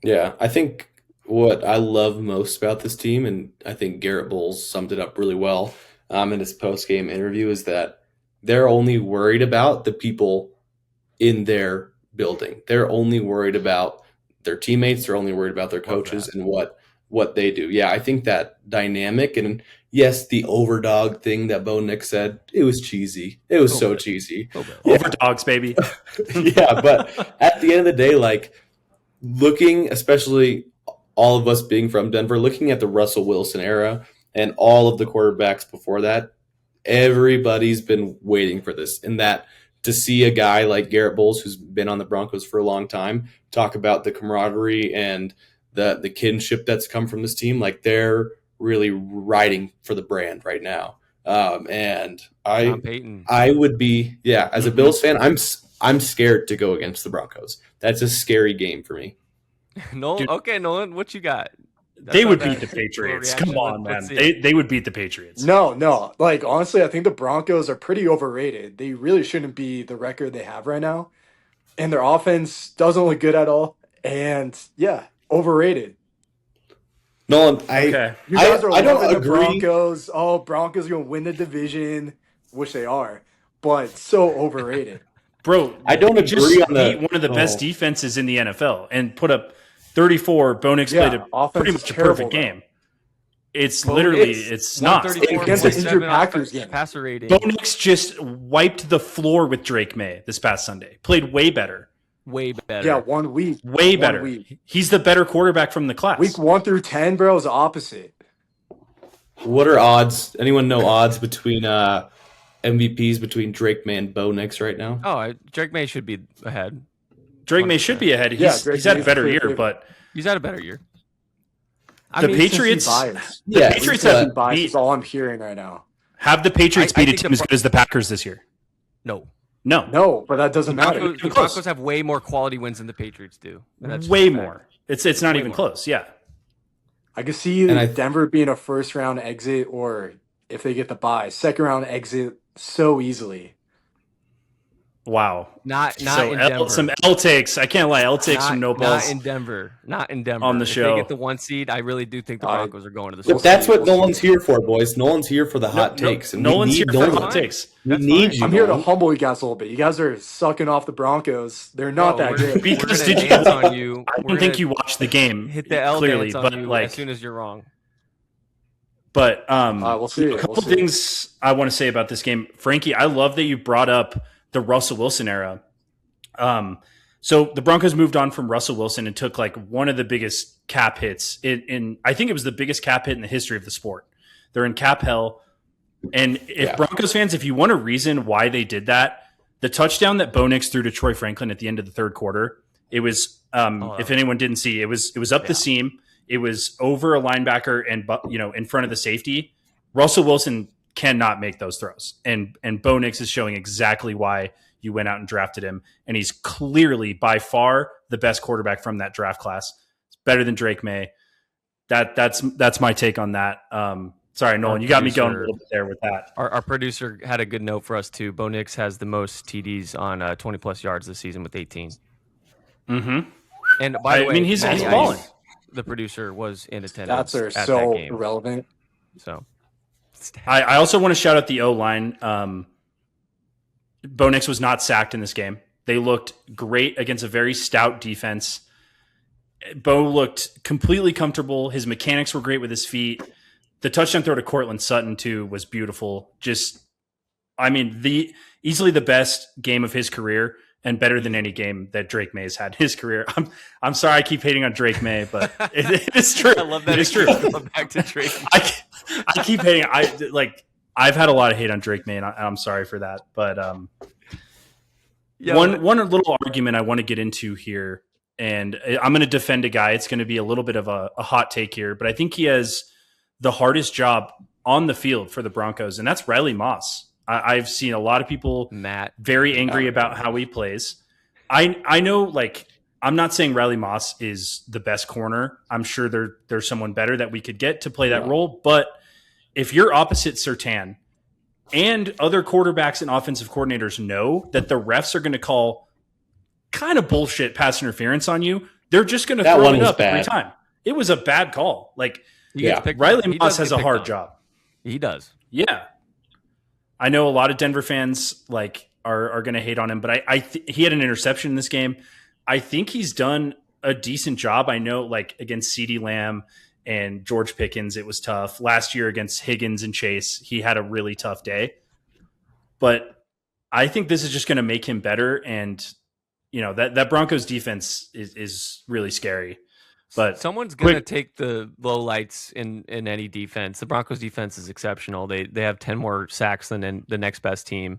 Yeah, I think what I love most about this team, and I think Garrett Bowles summed it up really well in his post-game interview, is that they're only worried about the people in their building. They're only worried about their teammates. They're only worried about their coaches and what they do. Yeah, I think that dynamic, and yes, the overdog thing that Bo Nix said, it was cheesy. It was so cheesy. Overdogs, baby. Yeah, but at the end of the day, like, looking, especially all of us being from Denver, looking at the Russell Wilson era and all of the quarterbacks before that, everybody's been waiting for this. And that to see a guy like Garrett Bowles, who's been on the Broncos for a long time, talk about the camaraderie and the kinship that's come from this team. Like they're really riding for the brand right now. And I would be, as a Bills fan, I'm scared to go against the Broncos. That's a scary game for me. Nolan, what you got? They would beat the Patriots. Come on, man. They would beat the Patriots. No. Like, honestly, I think the Broncos are pretty overrated. They really shouldn't be the record they have right now. And their offense doesn't look good at all. And, overrated. Nolan, you guys are loving the Broncos. Oh, Broncos are going to win the division, which they are. But so overrated. Bro, I don't agree on that. One of the best defenses in the NFL and put up 34. Bo Nix played a pretty much a perfect game. It's literally, it's not. Against the injured Packers game. Passer rating. Bo Nix just wiped the floor with Drake Maye this past Sunday. Played way better. Way better. Yeah, 1 week. Way better. He's the better quarterback from the class. Week 1 through 10, bro, is the opposite. What are odds? Anyone know odds between MVPs between Drake Maye and Bo Nix right now? Oh, Drake Maye should be ahead. Drake Maye should be ahead. He's had a better year, but he's had a better year. The Patriots have bias is all I'm hearing right now. Have the Patriots beat a team as good as the Packers this year? No, but that doesn't matter. The Broncos have way more quality wins than the Patriots do. Way more. It's not even close. Yeah. I could see Denver being a first round exit, or if they get the bye, second round exit so easily. Wow. Not in Denver. Some L takes. I can't lie. L takes from NoBalls. Not in Denver. On the show. If they get the 1 seed, I really do think the Broncos are going to the Super Bowl. That's what Nolan's here for, boys. Nolan's here for the hot takes. And Nolan's here for the hot takes. We need you. I'm here to humble you guys a little bit. You guys are sucking off the Broncos. They're not that good. Because did you? I don't think you watched the game. Hit the L clearly, but as soon as you're wrong. But we'll see. A couple things I want to say about this game, Frankie. I love that you brought up the Russell Wilson era. So the Broncos moved on from Russell Wilson and took like one of the biggest cap hits in I think it was the biggest cap hit in the history of the sport. They're in cap hell. And Broncos fans, if you want a reason why they did that, the touchdown that Bo Nix threw to Troy Franklin at the end of the third quarter, it was, if anyone didn't see, it was up the seam. It was over a linebacker and, in front of the safety. Russell Wilson cannot make those throws. And Bo Nix is showing exactly why you went out and drafted him. And he's clearly by far the best quarterback from that draft class. It's better than Drake Maye. That's my take on that. Sorry, Nolan, you got me going a little bit there with that. Our producer had a good note for us too. Bo Nix has the most TDs on 20+ yards this season with 18. Mm-hmm. And by the way, he's balling. The producer was in attendance. Stats are so irrelevant. So, I also want to shout out the O-line. Bo Nix was not sacked in this game. They looked great against a very stout defense. Bo looked completely comfortable. His mechanics were great with his feet. The touchdown throw to Cortland Sutton too was beautiful. Easily the best game of his career and better than any game that Drake Maye has had in his career. I'm sorry I keep hating on Drake Maye, but it is true. I love that. It is true. Back to Drake. I keep hating. I've had a lot of hate on Drake Maye, and I'm sorry for that. But one little argument I want to get into here, and I'm going to defend a guy. It's going to be a little bit of a hot take here, but I think he has the hardest job on the field for the Broncos, and that's Riley Moss. I've seen a lot of people very angry about how he plays. I know, I'm not saying Riley Moss is the best corner. I'm sure there's someone better that we could get to play that role. But if you're opposite Surtain and other quarterbacks and offensive coordinators know that the refs are going to call kind of bullshit pass interference on you, they're just going to throw it up every time. It was a bad call. Riley Moss has a hard job. He does. Yeah. I know a lot of Denver fans are going to hate on him, but he had an interception in this game. I think he's done a decent job. I know against CeeDee Lamb and George Pickens, it was tough. Last year against Higgins and Chase, he had a really tough day. But I think this is just going to make him better. And, that Broncos defense is really scary. But someone's going to take the low lights in any defense. The Broncos defense is exceptional. They have 10 more sacks than the next best team.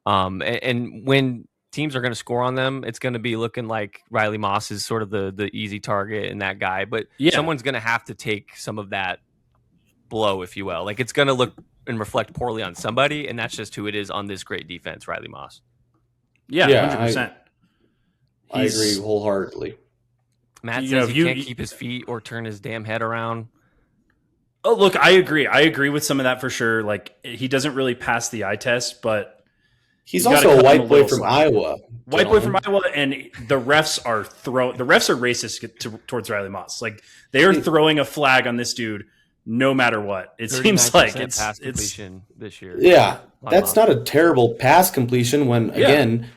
And when teams are going to score on them, it's going to be looking like Riley Moss is sort of the easy target and that guy. But someone's going to have to take some of that blow, if you will. Like, it's going to look and reflect poorly on somebody, and that's just who it is on this great defense, Riley Moss. Yeah, 100%. I agree wholeheartedly. Matt says he can't keep his feet or turn his damn head around. Oh, look, I agree. I agree with some of that for sure. Like, he doesn't really pass the eye test, but he's also a white boy from Iowa. White boy from Iowa, and the refs are racist towards Riley Moss. Like, they are throwing a flag on this dude no matter what. It seems like it's pass completion this year. Yeah, that's not a terrible pass completion when again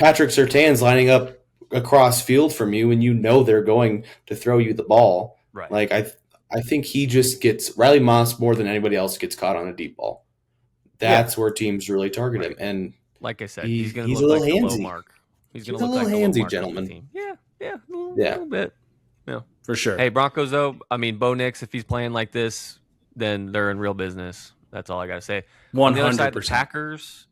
Patrick Surtain's lining up across field from you, and you know they're going to throw you the ball. Right. Like I think he just gets Riley Moss more than anybody else gets caught on a deep ball. That's where teams really target him. And like I said, he's going to look look a like little the handsy. low mark. He's going to look look like a the handsy low gentleman. A little bit. Yeah, for sure. Hey, Broncos though. I mean, Bo Nix, if he's playing like this, then they're in real business. That's all I got to say. 100%. On the other side, the Packers,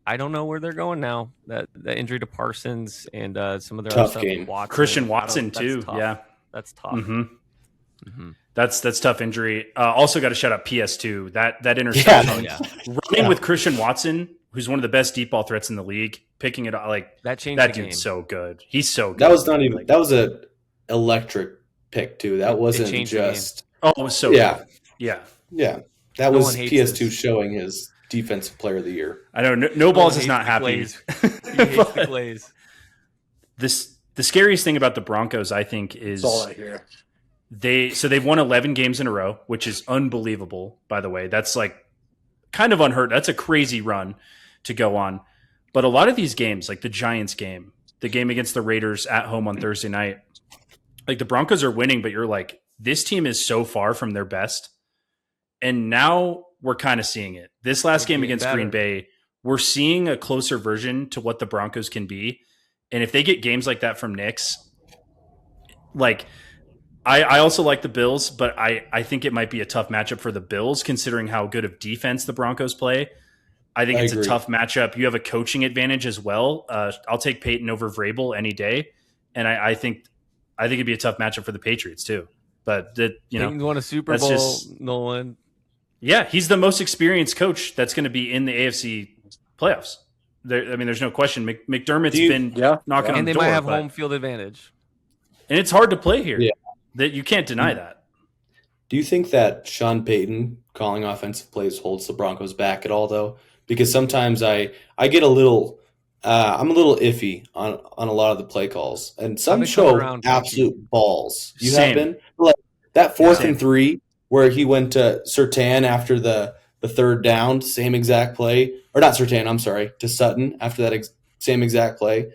I don't know where they're going now. That injury to Parsons and some of their tough other game. stuff. Watson, Christian Watson too. Tough. Yeah, that's tough. Mm-hmm. That's tough injury. Also got to shout out PS2. That interception, running with Christian Watson, who's one of the best deep ball threats in the league, picking it up like that changed. That the dude's game. so good. He's so good. That was not even. That was a electric pick too. That wasn't just. Oh, it was so good. Yeah. That was PS2 showing his defensive player of the year. I know. No balls is not happy. He hates the Glaze. The scariest thing about the Broncos, I think, is that's all I hear. They've won 11 games in a row, which is unbelievable, by the way. That's like kind of unheard. That's a crazy run to go on. But a lot of these games, like the Giants game, the game against the Raiders at home on Thursday night, like the Broncos are winning, but you're like, this team is so far from their best. And now we're kind of seeing it. This last game against Green Bay, we're seeing a closer version to what the Broncos can be. And if they get games like that from Nix, like I also like the Bills, but I think it might be a tough matchup for the Bills considering how good of defense the Broncos play. I think it's a tough matchup. You have a coaching advantage as well. I'll take Peyton over Vrabel any day. And I think it'd be a tough matchup for the Patriots too. But Peyton's won a Super Bowl, Nolan. Yeah, he's the most experienced coach that's going to be in the AFC playoffs. There's no question. McDermott's been knocking on the door. And they might have home field advantage. And it's hard to play here. Yeah. That you can't deny that. Do you think that Sean Payton calling offensive plays holds the Broncos back at all, though? Because sometimes I get a little I'm a little iffy on a lot of the play calls, and some show absolute balls. You have been like that 4th and 3 where he went to Surtain after the third down, same exact play, or not Surtain, I'm sorry, to Sutton after that same exact play.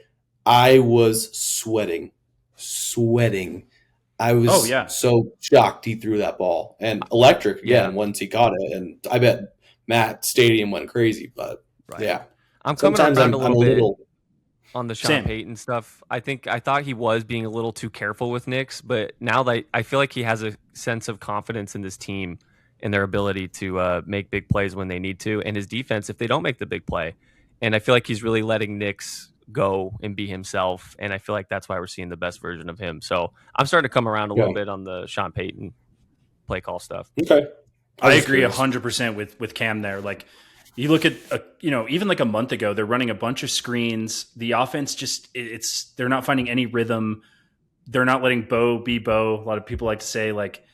I was sweating. I was so shocked he threw that ball, and electric again once he caught it, and I bet Matt Stadium went crazy. But I'm coming around a little bit on the Sean Payton stuff. I thought he was being a little too careful with Nix, but now that I feel like he has a sense of confidence in this team and their ability to make big plays when they need to, and his defense if they don't make the big play. And I feel like he's really letting Nix go and be himself, and I feel like that's why we're seeing the best version of him. So I'm starting to come around a little bit on the Sean Payton play call stuff. Okay, I agree 100% with Cam there. Like you look at even like a month ago, they're running a bunch of screens. The offense they're not finding any rhythm. They're not letting Bo be Bo. A lot of people like to say like,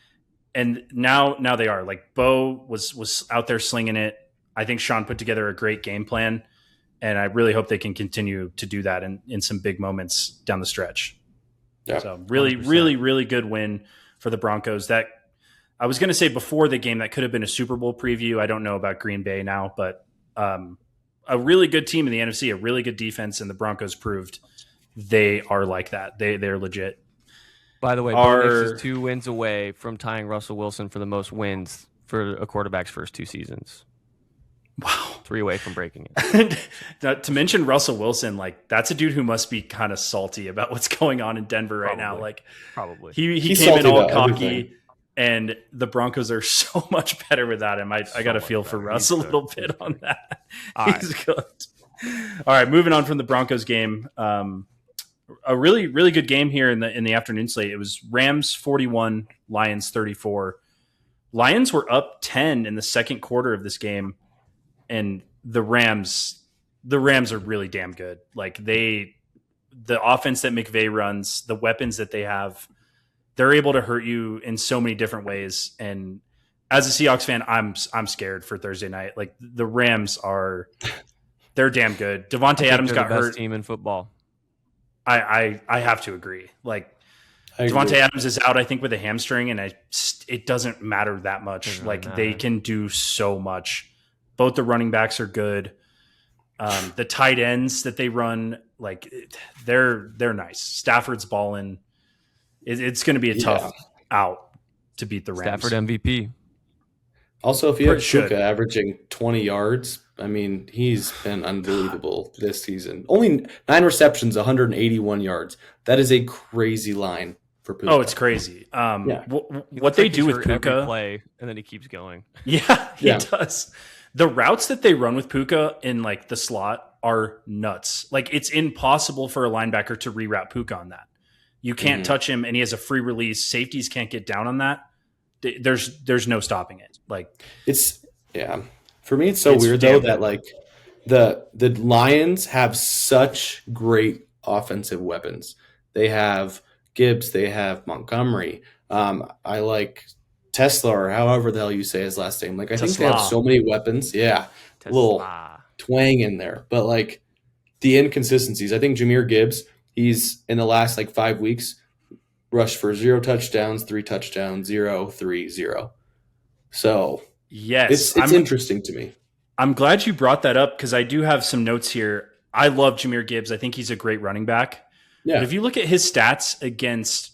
and now they are. Like Bo was out there slinging it. I think Sean put together a great game plan. And I really hope they can continue to do that in some big moments down the stretch. Yeah, so really, 100%. Really, really good win for the Broncos. That I was going to say before the game that could have been a Super Bowl preview. I don't know about Green Bay now, but a really good team in the NFC, a really good defense, and the Broncos proved they are like that. They're legit. By the way, Bo Nix is 2 wins away from tying Russell Wilson for the most wins for a quarterback's first 2 seasons. Wow. 3 away from breaking it. To mention Russell Wilson, like that's a dude who must be kind of salty about what's going on in Denver right now. Like probably he came in all cocky, and the Broncos are so much better without him. I got to feel for Russ a little bit on that. He's good. All right, moving on from the Broncos game. A really, really good game here in the afternoon slate. It was Rams 41, Lions 34. Lions were up 10 in the second quarter of this game, and the Rams are really damn good. Like the offense that McVay runs, the weapons that they have, they're able to hurt you in so many different ways. And as a Seahawks fan, I'm scared for Thursday night. Like the Rams they're damn good. Devontae Adams got hurt. Best team in football. I have to agree. Like Devontae Adams is out, I think, with a hamstring, and it doesn't matter that much. Like they can do so much. Both the running backs are good. The tight ends that they run, like they're nice. Stafford's balling. It's going to be a tough out to beat the Rams. Stafford MVP. Also, if you have Puka averaging 20 yards, I mean, he's been unbelievable this season. Only 9 receptions, 181 yards. That is a crazy line for Puka. Oh, it's crazy. What they do with Puka, play, and then he keeps going. Yeah, he does. The routes that they run with Puka in like the slot are nuts. Like it's impossible for a linebacker to reroute Puka on that. You can't touch him, and he has a free release. Safeties can't get down on that. There's no stopping it. Like for me, it's weird though that like the Lions have such great offensive weapons. They have Gibbs, they have Montgomery. I like Tesla, or however the hell you say his last name. Like I think they have so many weapons. Yeah, a little twang in there, but like the inconsistencies. I think Jahmyr Gibbs, he's in the last like 5 weeks rushed for 0 touchdowns, 3 touchdowns, 0, 3, 0. So yes, it's interesting to me. I'm glad you brought that up because I do have some notes here. I love Jahmyr Gibbs. I think he's a great running back. Yeah. But if you look at his stats against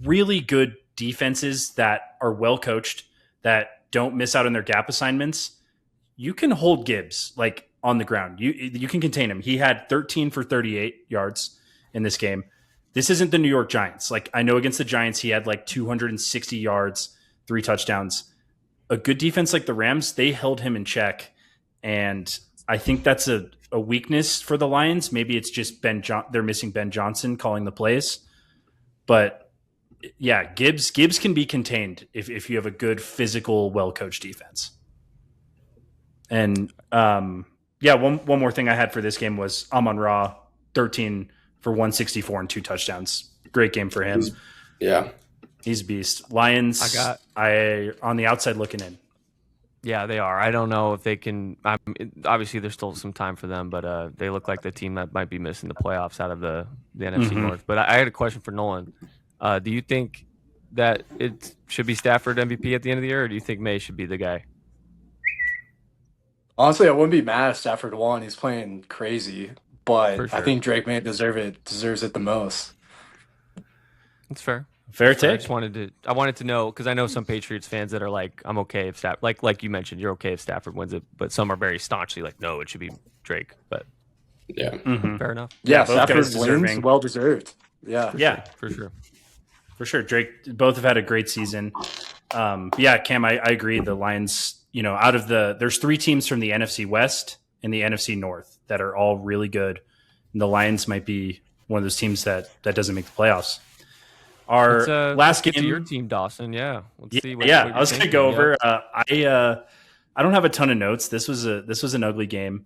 really good defenses that are well coached, that don't miss out on their gap assignments, you can hold Gibbs like on the ground. You can contain him. He had 13 for 38 yards in this game. This isn't the New York Giants. Like I know against the Giants, he had like 260 yards, 3 touchdowns. A good defense like the Rams, they held him in check. And I think that's a weakness for the Lions. Maybe it's just they're missing Ben Johnson calling the plays. But yeah, Gibbs can be contained if you have a good physical, well-coached defense. And one more thing I had for this game was Amon-Ra, 13 for 164 and 2 touchdowns. Great game for him. He's a beast. Lions, I on the outside looking in. Yeah, they are. I don't know if they can. Obviously, there's still some time for them, but they look like the team that might be missing the playoffs out of the NFC North. But I had a question for Nolan. Do you think that it should be Stafford MVP at the end of the year, or do you think Maye should be the guy? Honestly, I wouldn't be mad if Stafford won. He's playing crazy, but I think Drake Maye deserves it the most. That's fair. Fair take. I wanted to know because I know some Patriots fans that are like, I'm okay if Stafford, like you mentioned, you're okay if Stafford wins it, but some are very staunchly like, no, it should be Drake. But fair enough. Yeah, Stafford wins, well deserved. Yeah, for sure. Drake, both have had a great season. Cam, I agree. The Lions, there's 3 teams from the NFC West and the NFC North that are all really good. And the Lions might be one of those teams that doesn't make the playoffs. Our last game to your team, Dawson. Yeah, let's see. I was going to go over. I don't have a ton of notes. This was an ugly game.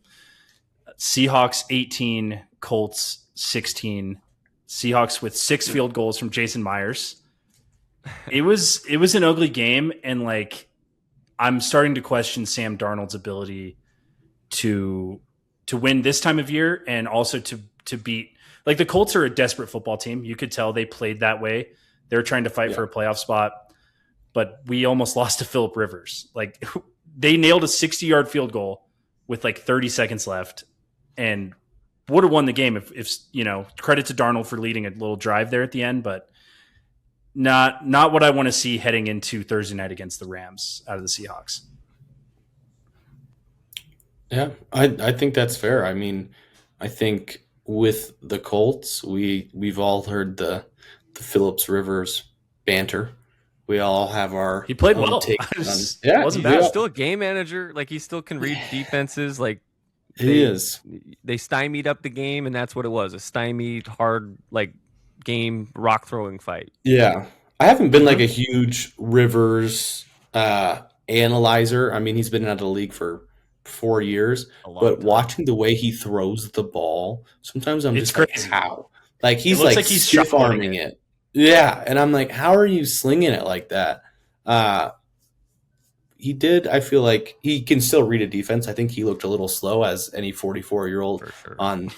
Seahawks 18, Colts 16. Seahawks with 6 field goals from Jason Myers. It was an ugly game, and like I'm starting to question Sam Darnold's ability to win this time of year, and also to beat. Like the Colts are a desperate football team. You could tell they played that way. They're trying to fight for a playoff spot, but we almost lost to Phillip Rivers. Like they nailed a 60-yard field goal with like 30 seconds left and would have won the game if credit to Darnold for leading a little drive there at the end, but not what I want to see heading into Thursday night against the Rams out of the Seahawks. Yeah, I think that's fair. I mean, I think with the Colts, we've all heard the Phillips Rivers banter. We all have our he played well. Wasn't bad. He's still a game manager. Like he still can read defenses. Like They stymied up the game, and that's what it was, a stymied, hard, like, game rock throwing fight. Yeah. I haven't been like a huge Rivers analyzer. I mean, he's been out of the league for 4 years, but watching the way he throws the ball, sometimes I'm just crazy. Like, how? Like he's stiff arming it. Yeah, and I'm like, how are you slinging it like that? He did. I feel like he can still read a defense. I think he looked a little slow, as any 44-year-old on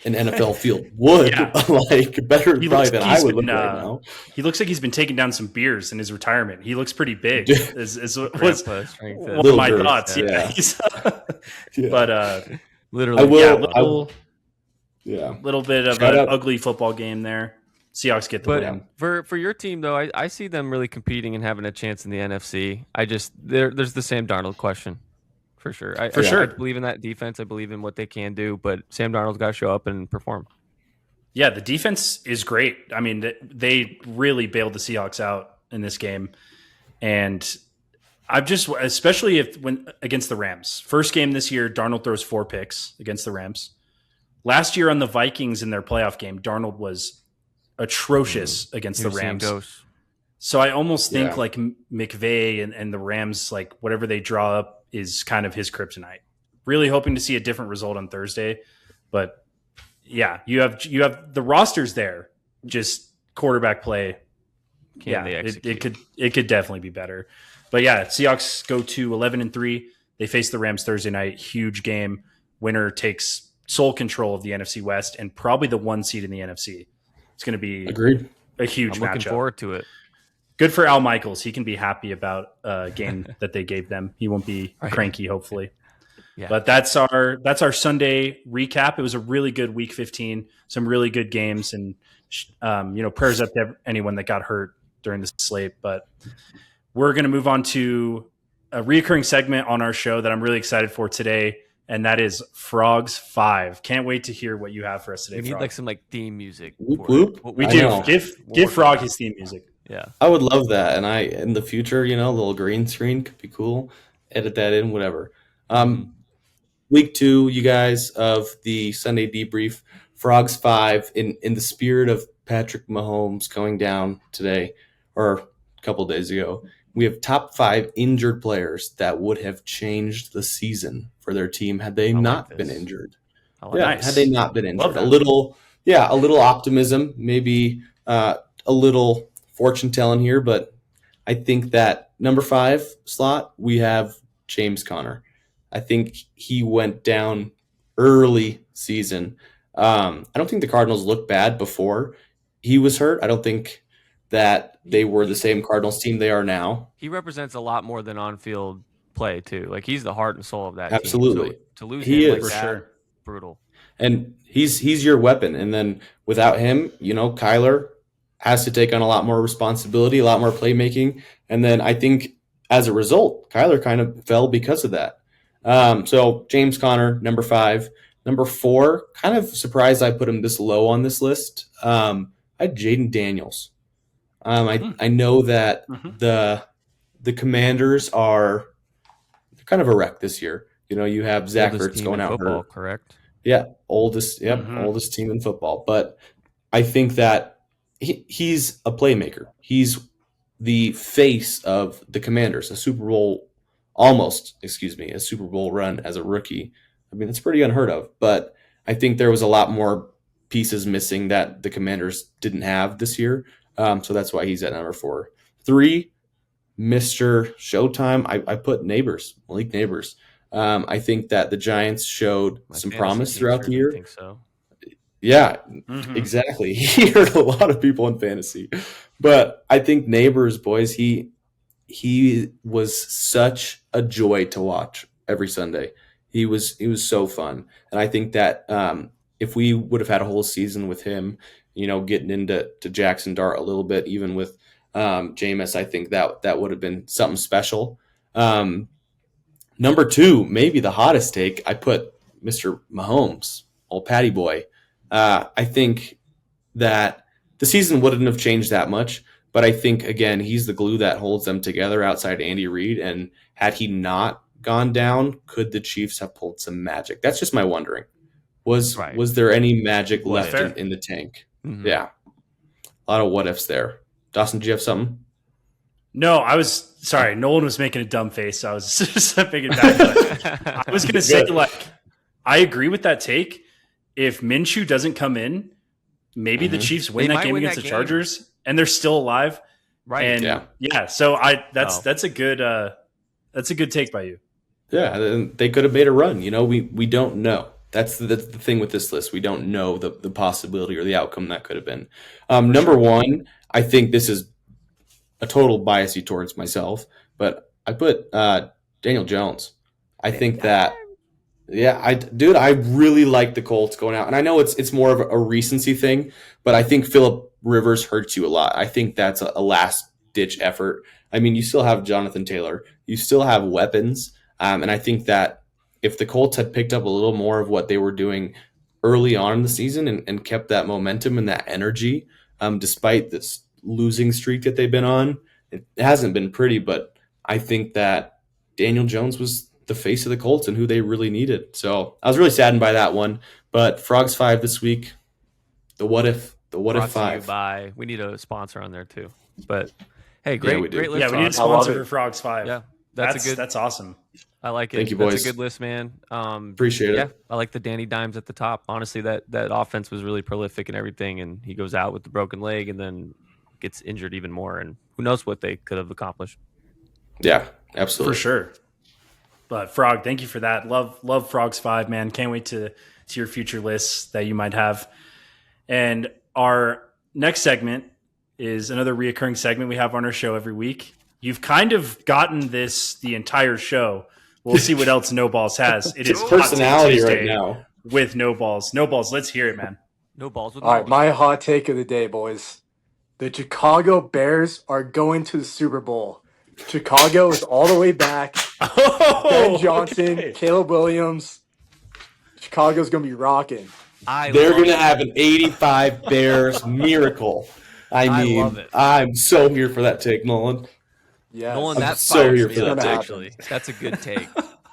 an NFL field would. Like better probably than I would look right now. He looks like he's been taking down some beers in his retirement. He looks pretty big. Is was one of my thoughts. Yeah. But literally, little bit of an ugly football game there. Seahawks get the win. For your team, though, I see them really competing and having a chance in the NFC. There's the Sam Darnold question, for sure. I believe in that defense. I believe in what they can do, but Sam Darnold's got to show up and perform. Yeah, the defense is great. I mean, they really bailed the Seahawks out in this game, and especially when against the Rams. First game this year, Darnold throws 4 picks against the Rams. Last year on the Vikings in their playoff game, Darnold was atrocious against the Rams. So I almost think like McVay and the Rams, like whatever they draw up is kind of his kryptonite. Really hoping to see a different result on Thursday, but yeah, you have the rosters there. Just quarterback play. It could definitely be better. But yeah, Seahawks go to 11-3. They face the Rams Thursday night. Huge game. Winner takes sole control of the NFC West and probably the 1 seed in the NFC. It's going to be a huge matchup. Looking forward to it. Good for Al Michaels. He can be happy about a game that they gave them. He won't be cranky, hopefully. Yeah. But that's our Sunday recap. It was a really good Week 15. Some really good games, and prayers up to anyone that got hurt during the slate. But we're going to move on to a reoccurring segment on our show that I'm really excited for today. And that is Frogs 5. Can't wait to hear what you have for us today. We need like some theme music. Whoop, whoop. We do. Give Frog his theme music. Yeah, I would love that. And in the future, a little green screen could be cool. Edit that in, whatever. Week 2, you guys, of the Sunday Debrief, Frogs 5. In the spirit of Patrick Mahomes going down today, or a couple days ago, we have top 5 injured players that would have changed the season for their team had they not been injured. Had they not been injured. A little optimism, maybe a little fortune telling here, but I think that number 5 slot, we have James Conner. I think he went down early season. I don't think the Cardinals looked bad before he was hurt. I don't think that they were the same Cardinals team they are now. He represents a lot more than on-field play, too. Like, he's the heart and soul of that Absolutely. team. So, to lose him like that, sure. Brutal. And he's your weapon. And then without him, Kyler has to take on a lot more responsibility, a lot more playmaking. And then I think as a result, Kyler kind of fell because of that. So James Conner, number 5. Number 4, kind of surprised I put him this low on this list. I had Jaden Daniels. I know that the Commanders are kind of a wreck this year. You have Zach Ertz going out football, hurt. Correct? Yeah, oldest team in football. But I think that he's a playmaker. He's the face of the Commanders. A Super Bowl run as a rookie. I mean, that's pretty unheard of. But I think there was a lot more pieces missing that the Commanders didn't have this year. So that's why he's at number 4. 3, Mr. Showtime. I put Malik Neighbors. I think that the Giants showed some promise throughout the year. I think so. Yeah, exactly. He hurt a lot of people in fantasy. But I think Neighbors, boys, he was such a joy to watch every Sunday. He was so fun. And I think that if we would have had a whole season with him, getting into Jackson Dart a little bit, even with Jameis, I think that would have been something special. Number 2, maybe the hottest take, I put Mr. Mahomes, old Patty boy. I think that the season wouldn't have changed that much, but I think, again, he's the glue that holds them together outside Andy Reid. And had he not gone down, could the Chiefs have pulled some magic? That's just my wondering. Was there any magic left in the tank? Mm-hmm. Yeah. A lot of what ifs there. Dawson, do you have something? No, I was sorry. Nolan was making a dumb face, so I was just thinking back. I was going to say, I agree with that take. If Minshew doesn't come in, maybe the Chiefs win that game against the Chargers, and they're still alive. Right. And so that's a good take by you. Yeah, they could have made a run. We don't know. That's the thing with this list. We don't know the possibility or the outcome that could have been. Number one, I think this is a total biasy towards myself, but I put Daniel Jones. I think that, I really like the Colts going out. And I know it's more of a recency thing, but I think Phillip Rivers hurts you a lot. I think that's a last-ditch effort. I mean, you still have Jonathan Taylor. You still have weapons. And I think that if the Colts had picked up a little more of what they were doing early on in the season and kept that momentum and that energy, despite this losing streak that they've been on, it hasn't been pretty, but I think that Daniel Jones was the face of the Colts and who they really needed. So I was really saddened by that one. But Frogs 5 this week, the what if 5. We need a sponsor on there too. But hey, great list. Yeah, we need a sponsor for Frogs 5. Yeah, that's awesome. I like it. Thank you, boys. That's a good list, man. Appreciate it. Yeah, I like the Danny Dimes at the top. Honestly, that offense was really prolific and everything, and he goes out with the broken leg and then gets injured even more, and who knows what they could have accomplished. Yeah, absolutely. For sure. But Frog, thank you for that. Love Frogs 5, man. Can't wait to see your future lists that you might have. And our next segment is another reoccurring segment we have on our show every week. You've kind of gotten this the entire show. We'll see what else NoBalls has. It is personality right now with NoBalls. NoBalls, let's hear it, man. NoBalls with All right, my hot take of the day, boys. The Chicago Bears are going to the Super Bowl. Chicago is all the way back. Ben Johnson, Caleb Williams. Chicago's going to be rocking. They're going to have an 85 Bears miracle. I love it. I'm so here for that take, Nolan. Yeah, Nolan, that's so here for that. Actually, that's a good take.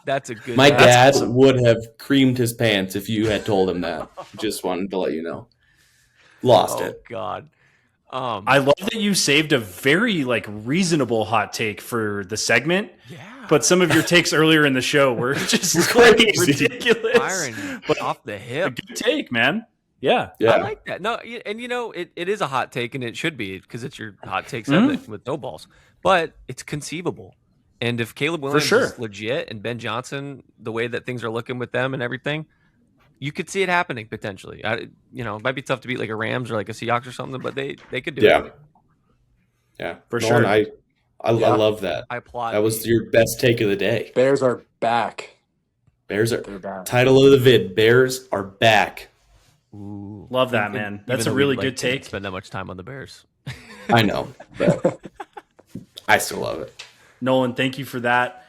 That's a good. My dad would have creamed his pants if you had told him that. Just wanted to let you know. Lost it. Oh God. I love that you saved a very reasonable hot take for the segment. Yeah. But some of your takes earlier in the show were just crazy, ridiculous. Firing off the hip. A good take, man. Yeah. I like that. No, and it is a hot take, and it should be because it's your hot take segment with NoBalls. But it's conceivable. And if Caleb Williams is legit and Ben Johnson, the way that things are looking with them and everything, you could see it happening potentially. It might be tough to beat a Rams or a Seahawks or something, but they could do it. Yeah, for sure. I love that. I applaud. That was your best take of the day. Bears are back. They're back. Title of the vid: Bears are back. Ooh, love that, man. That's a really good take. Spend that much time on the Bears. I know, but I still love it. Nolan, thank you for that.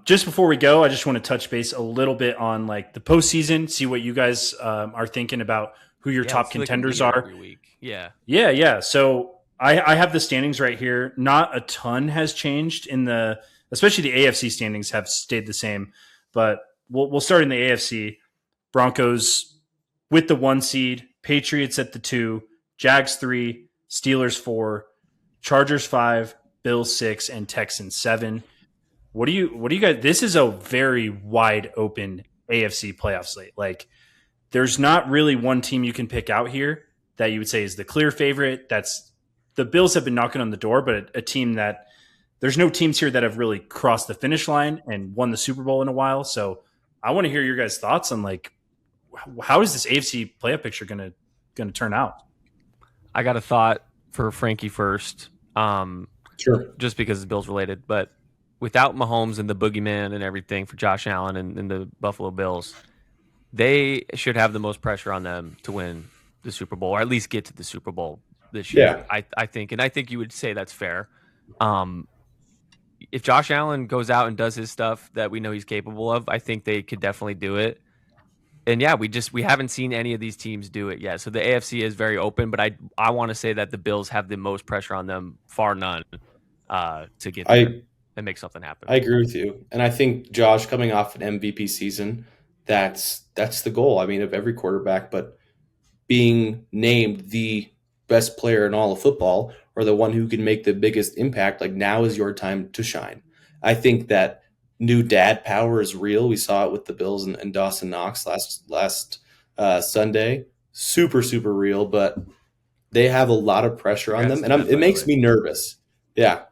Just before we go, I just want to touch base a little bit on the postseason, see what you guys are thinking about who your top contenders are. Every week. Yeah. So I have the standings right here. Not a ton has changed especially the AFC standings have stayed the same, but we'll start in the AFC. Broncos with the 1 seed, Patriots at the 2, Jags 3, Steelers 4, Chargers 5, Bills 6, and Texans 7. What do you guys? This is a very wide open AFC playoff slate. There's not really one team you can pick out here that you would say is the clear favorite. The Bills have been knocking on the door, but a team that there's no teams here that have really crossed the finish line and won the Super Bowl in a while. So I want to hear your guys' thoughts on how is this AFC playoff picture going to turn out? I got a thought for Frankie first. Sure. Just because it's Bills related, but without Mahomes and the boogeyman and everything for Josh Allen and the Buffalo Bills, they should have the most pressure on them to win the Super Bowl, or at least get to the Super Bowl this year. Yeah. I think, and I think you would say that's fair. If Josh Allen goes out and does his stuff that we know he's capable of, I think they could definitely do it. And yeah, we haven't seen any of these teams do it yet. So the AFC is very open, but I want to say that the Bills have the most pressure on them, far none, to get there. and make something happen. I agree with you. And I think Josh coming off an MVP season, that's the goal. I mean, of every quarterback, but being named the best player in all of football or the one who can make the biggest impact, like now is your time to shine. I think that new dad power is real. We saw it with the Bills and Dawson Knox last Sunday. Super, super real, but they have a lot of pressure on them, and it makes me nervous. Yeah,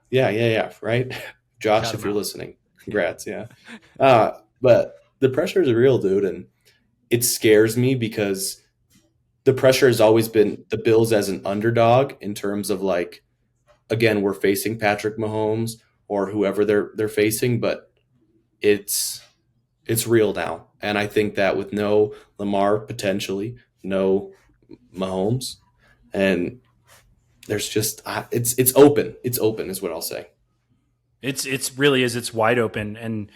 right? Josh, if you're listening, congrats, yeah. But the pressure is real, dude, and it scares me because the pressure has always been the Bills as an underdog in terms of like, again, we're facing Patrick Mahomes or whoever they're facing, but it's real now. And I think that with no Lamar, potentially, no Mahomes, and there's just it's open. It's open is what I'll say. It's really is. It's wide open. And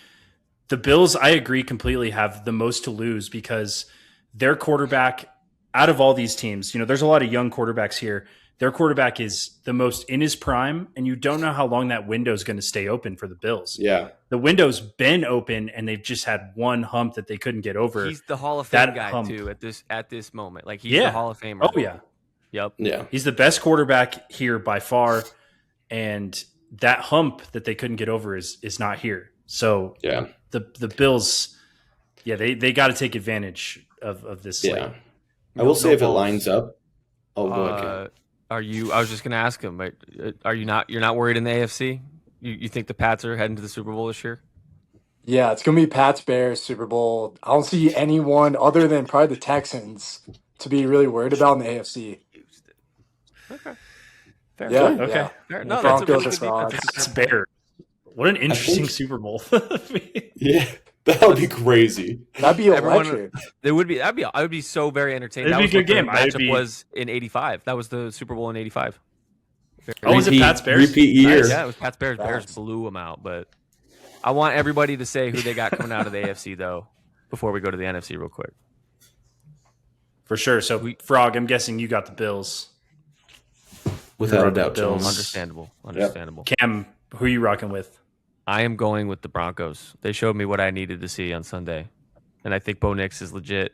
the Bills, I agree completely, have the most to lose because their quarterback, out of all these teams, there's a lot of young quarterbacks here. Their quarterback is the most in his prime, and you don't know how long that window is going to stay open for the Bills. Yeah. The window's been open, and they've just had one hump that they couldn't get over. He's the Hall of Fame guy, too, at this moment. Like, he's the Hall of Famer. Oh, yeah. Yep. Yeah. He's the best quarterback here by far, and that hump that they couldn't get over is not here. So yeah, the Bills, they got to take advantage of this slate. Yeah. I will say if it lines up. Oh, go ahead. I was just going to ask him, but you're not worried in the AFC? You think the Pats are heading to the Super Bowl this year? Yeah, it's going to be Pats Bears Super Bowl. I don't see anyone other than probably the Texans to be really worried about in the AFC. Okay. Fair. Yeah. Okay. Yeah. Fair. No, Broncos that's are Pats Bears. What an interesting Super Bowl. Yeah. That would be crazy. That'd be electric. I would be so very entertained. It'd be a good game. Matchup was in '85. That was the Super Bowl in '85. Was it Pats Bears? Repeat year. Nice. Yeah, it was Pats Bears. Bears blew them out. But I want everybody to say who they got coming out of the AFC though before we go to the NFC real quick. For sure. So Frog, I'm guessing you got the Bills. Without a doubt, Bills. Understandable. Yep. Cam, who are you rocking with? I am going with the Broncos. They showed me what I needed to see on Sunday, and I think Bo Nix is legit.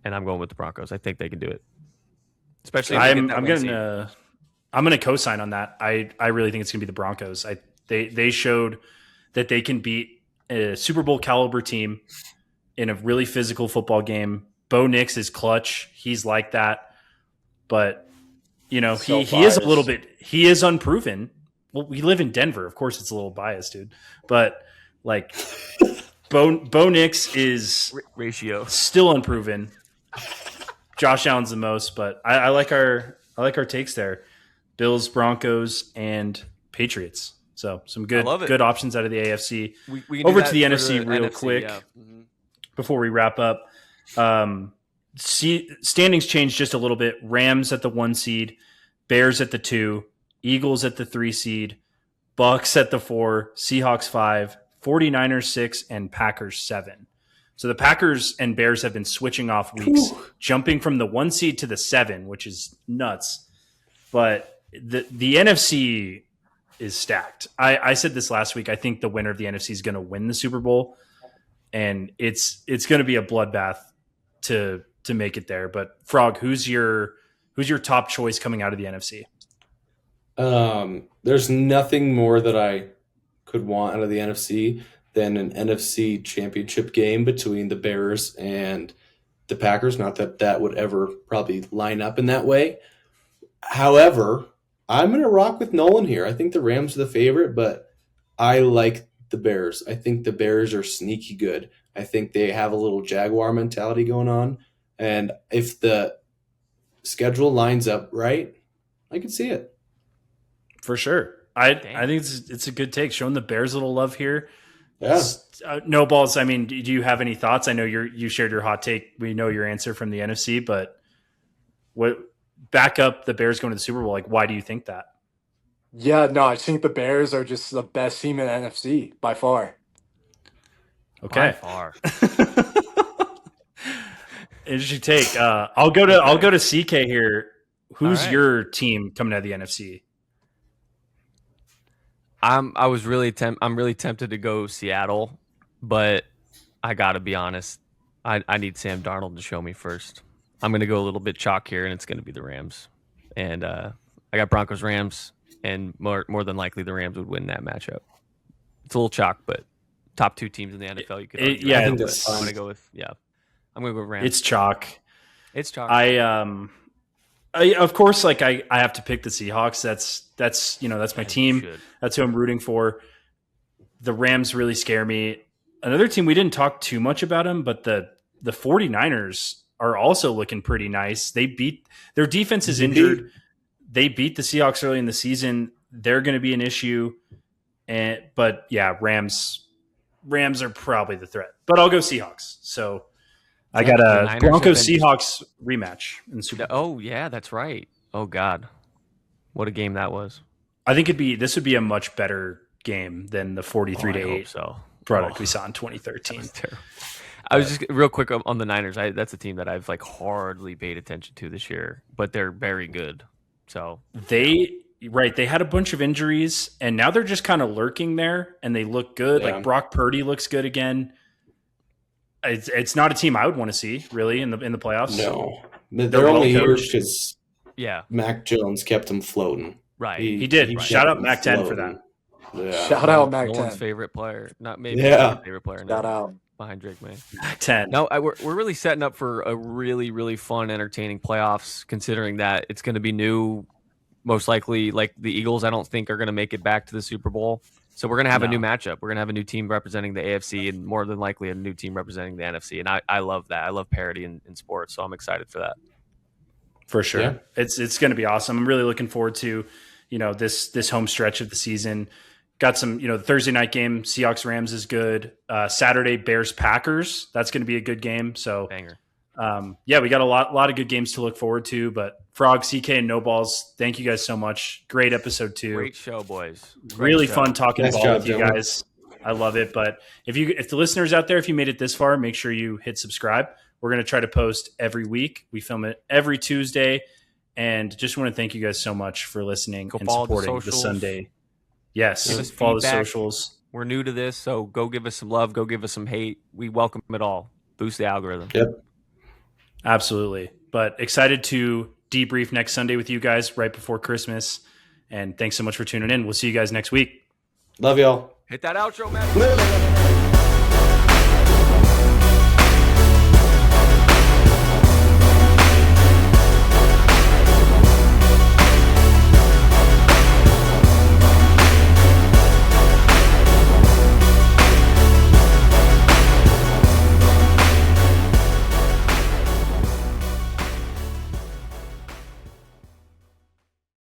And I'm going with the Broncos. I think they can do it. Especially, I'm gonna co-sign on that. I really think it's gonna be the Broncos. They showed that they can beat a Super Bowl caliber team in a really physical football game. Bo Nix is clutch. He's like that, but he is a little bit. He is unproven. Well, we live in Denver. Of course, it's a little biased, dude. But like, Bo Nix is ratio still unproven. Josh Allen's the most, but I like our takes there. Bills, Broncos, and Patriots. So some good options out of the AFC. We Over to the NFC real NFC, quick yeah. before we wrap up. Standings changed just a little bit. Rams at the 1 seed, Bears at the 2, Eagles at the 3 seed, Bucks at the 4, Seahawks 5, 49ers 6, and Packers 7. So the Packers and Bears have been switching off weeks, jumping from the 1 seed to the 7, which is nuts. But the NFC is stacked. I said this last week. I think the winner of the NFC is going to win the Super Bowl, and it's going to be a bloodbath to make it there. But Frog, who's your top choice coming out of the NFC? There's nothing more that I could want out of the NFC than an NFC championship game between the Bears and the Packers. Not that would ever probably line up in that way. However, I'm going to rock with Nolan here. I think the Rams are the favorite, but I like the Bears. I think the Bears are sneaky good. I think they have a little Jaguar mentality going on. And if the schedule lines up right, I can see it. For sure. I think it's a good take. Showing the Bears a little love here. Yeah. NoBalls, I mean, do you have any thoughts? I know you shared your hot take. We know your answer from the NFC, but back up the Bears going to the Super Bowl. Like, why do you think that? Yeah, no, I think the Bears are just the best team in the NFC by far. Okay. By far. Interesting take. I'll go to CK here. Who's your team coming out of the NFC? I'm really tempted to go Seattle, but I gotta be honest. I need Sam Darnold to show me first. I'm gonna go a little bit chalk here, and it's gonna be the Rams. And I got Broncos Rams, and more than likely the Rams would win that matchup. It's a little chalk, but top 2 teams in the NFL. You could argue. I think that's fine. I'm gonna go with I'm gonna go Rams. It's chalk. It's chalk. I of course, like I have to pick the Seahawks. That's my team. That's who I'm rooting for. The Rams really scare me. Another team we didn't talk too much about them, but the 49ers are also looking pretty nice. Their defense is injured. They beat the Seahawks early in the season. They're going to be an issue. But yeah, Rams are probably the threat. But I'll go Seahawks. So I got a Broncos Seahawks rematch in the Super Bowl. Oh yeah, that's right. Oh God, what a game that was! I think this would be a much better game than the 43-8 product we saw in 2013. I was just real quick on the Niners. That's a team that I've like hardly paid attention to this year, but they're very good. So they had a bunch of injuries, and now they're just kind of lurking there, and they look good. Yeah. Like Brock Purdy looks good again. It's not a team I would want to see really in the playoffs. No, they're only here because Mac Jones kept them floating. Right, he did. Shout out Mac 10 for that. Yeah. Shout out Mac 10. Nolan's favorite player, not maybe favorite player. Shout out behind Drake Maye. Mac 10. No, we're really setting up for a really really fun, entertaining playoffs. Considering that it's going to be new, most likely. Like the Eagles, I don't think are going to make it back to the Super Bowl. So we're going to have a new matchup. We're going to have a new team representing the AFC and more than likely a new team representing the NFC. And I love that. I love parity in sports, so I'm excited for that. For sure. Yeah. It's going to be awesome. I'm really looking forward to, this home stretch of the season. Got some, the Thursday night game, Seahawks-Rams is good. Saturday, Bears-Packers. That's going to be a good game. So, banger. We got a lot of good games to look forward to. But Frog, CK, and NoBalls, thank you guys so much. Great episode 2. Great show, boys. Really fun talking ball with you guys. I love it. But if the listeners out there, if you made it this far, make sure you hit subscribe. We're going to try to post every week. We film it every Tuesday. And just want to thank you guys so much for listening and supporting the Sunday. Yes, follow the socials. We're new to this, so go give us some love. Go give us some hate. We welcome it all. Boost the algorithm. Yep. Absolutely. But excited to debrief next Sunday with you guys right before Christmas. And thanks so much for tuning in. We'll see you guys next week. Love y'all. Hit that outro, man.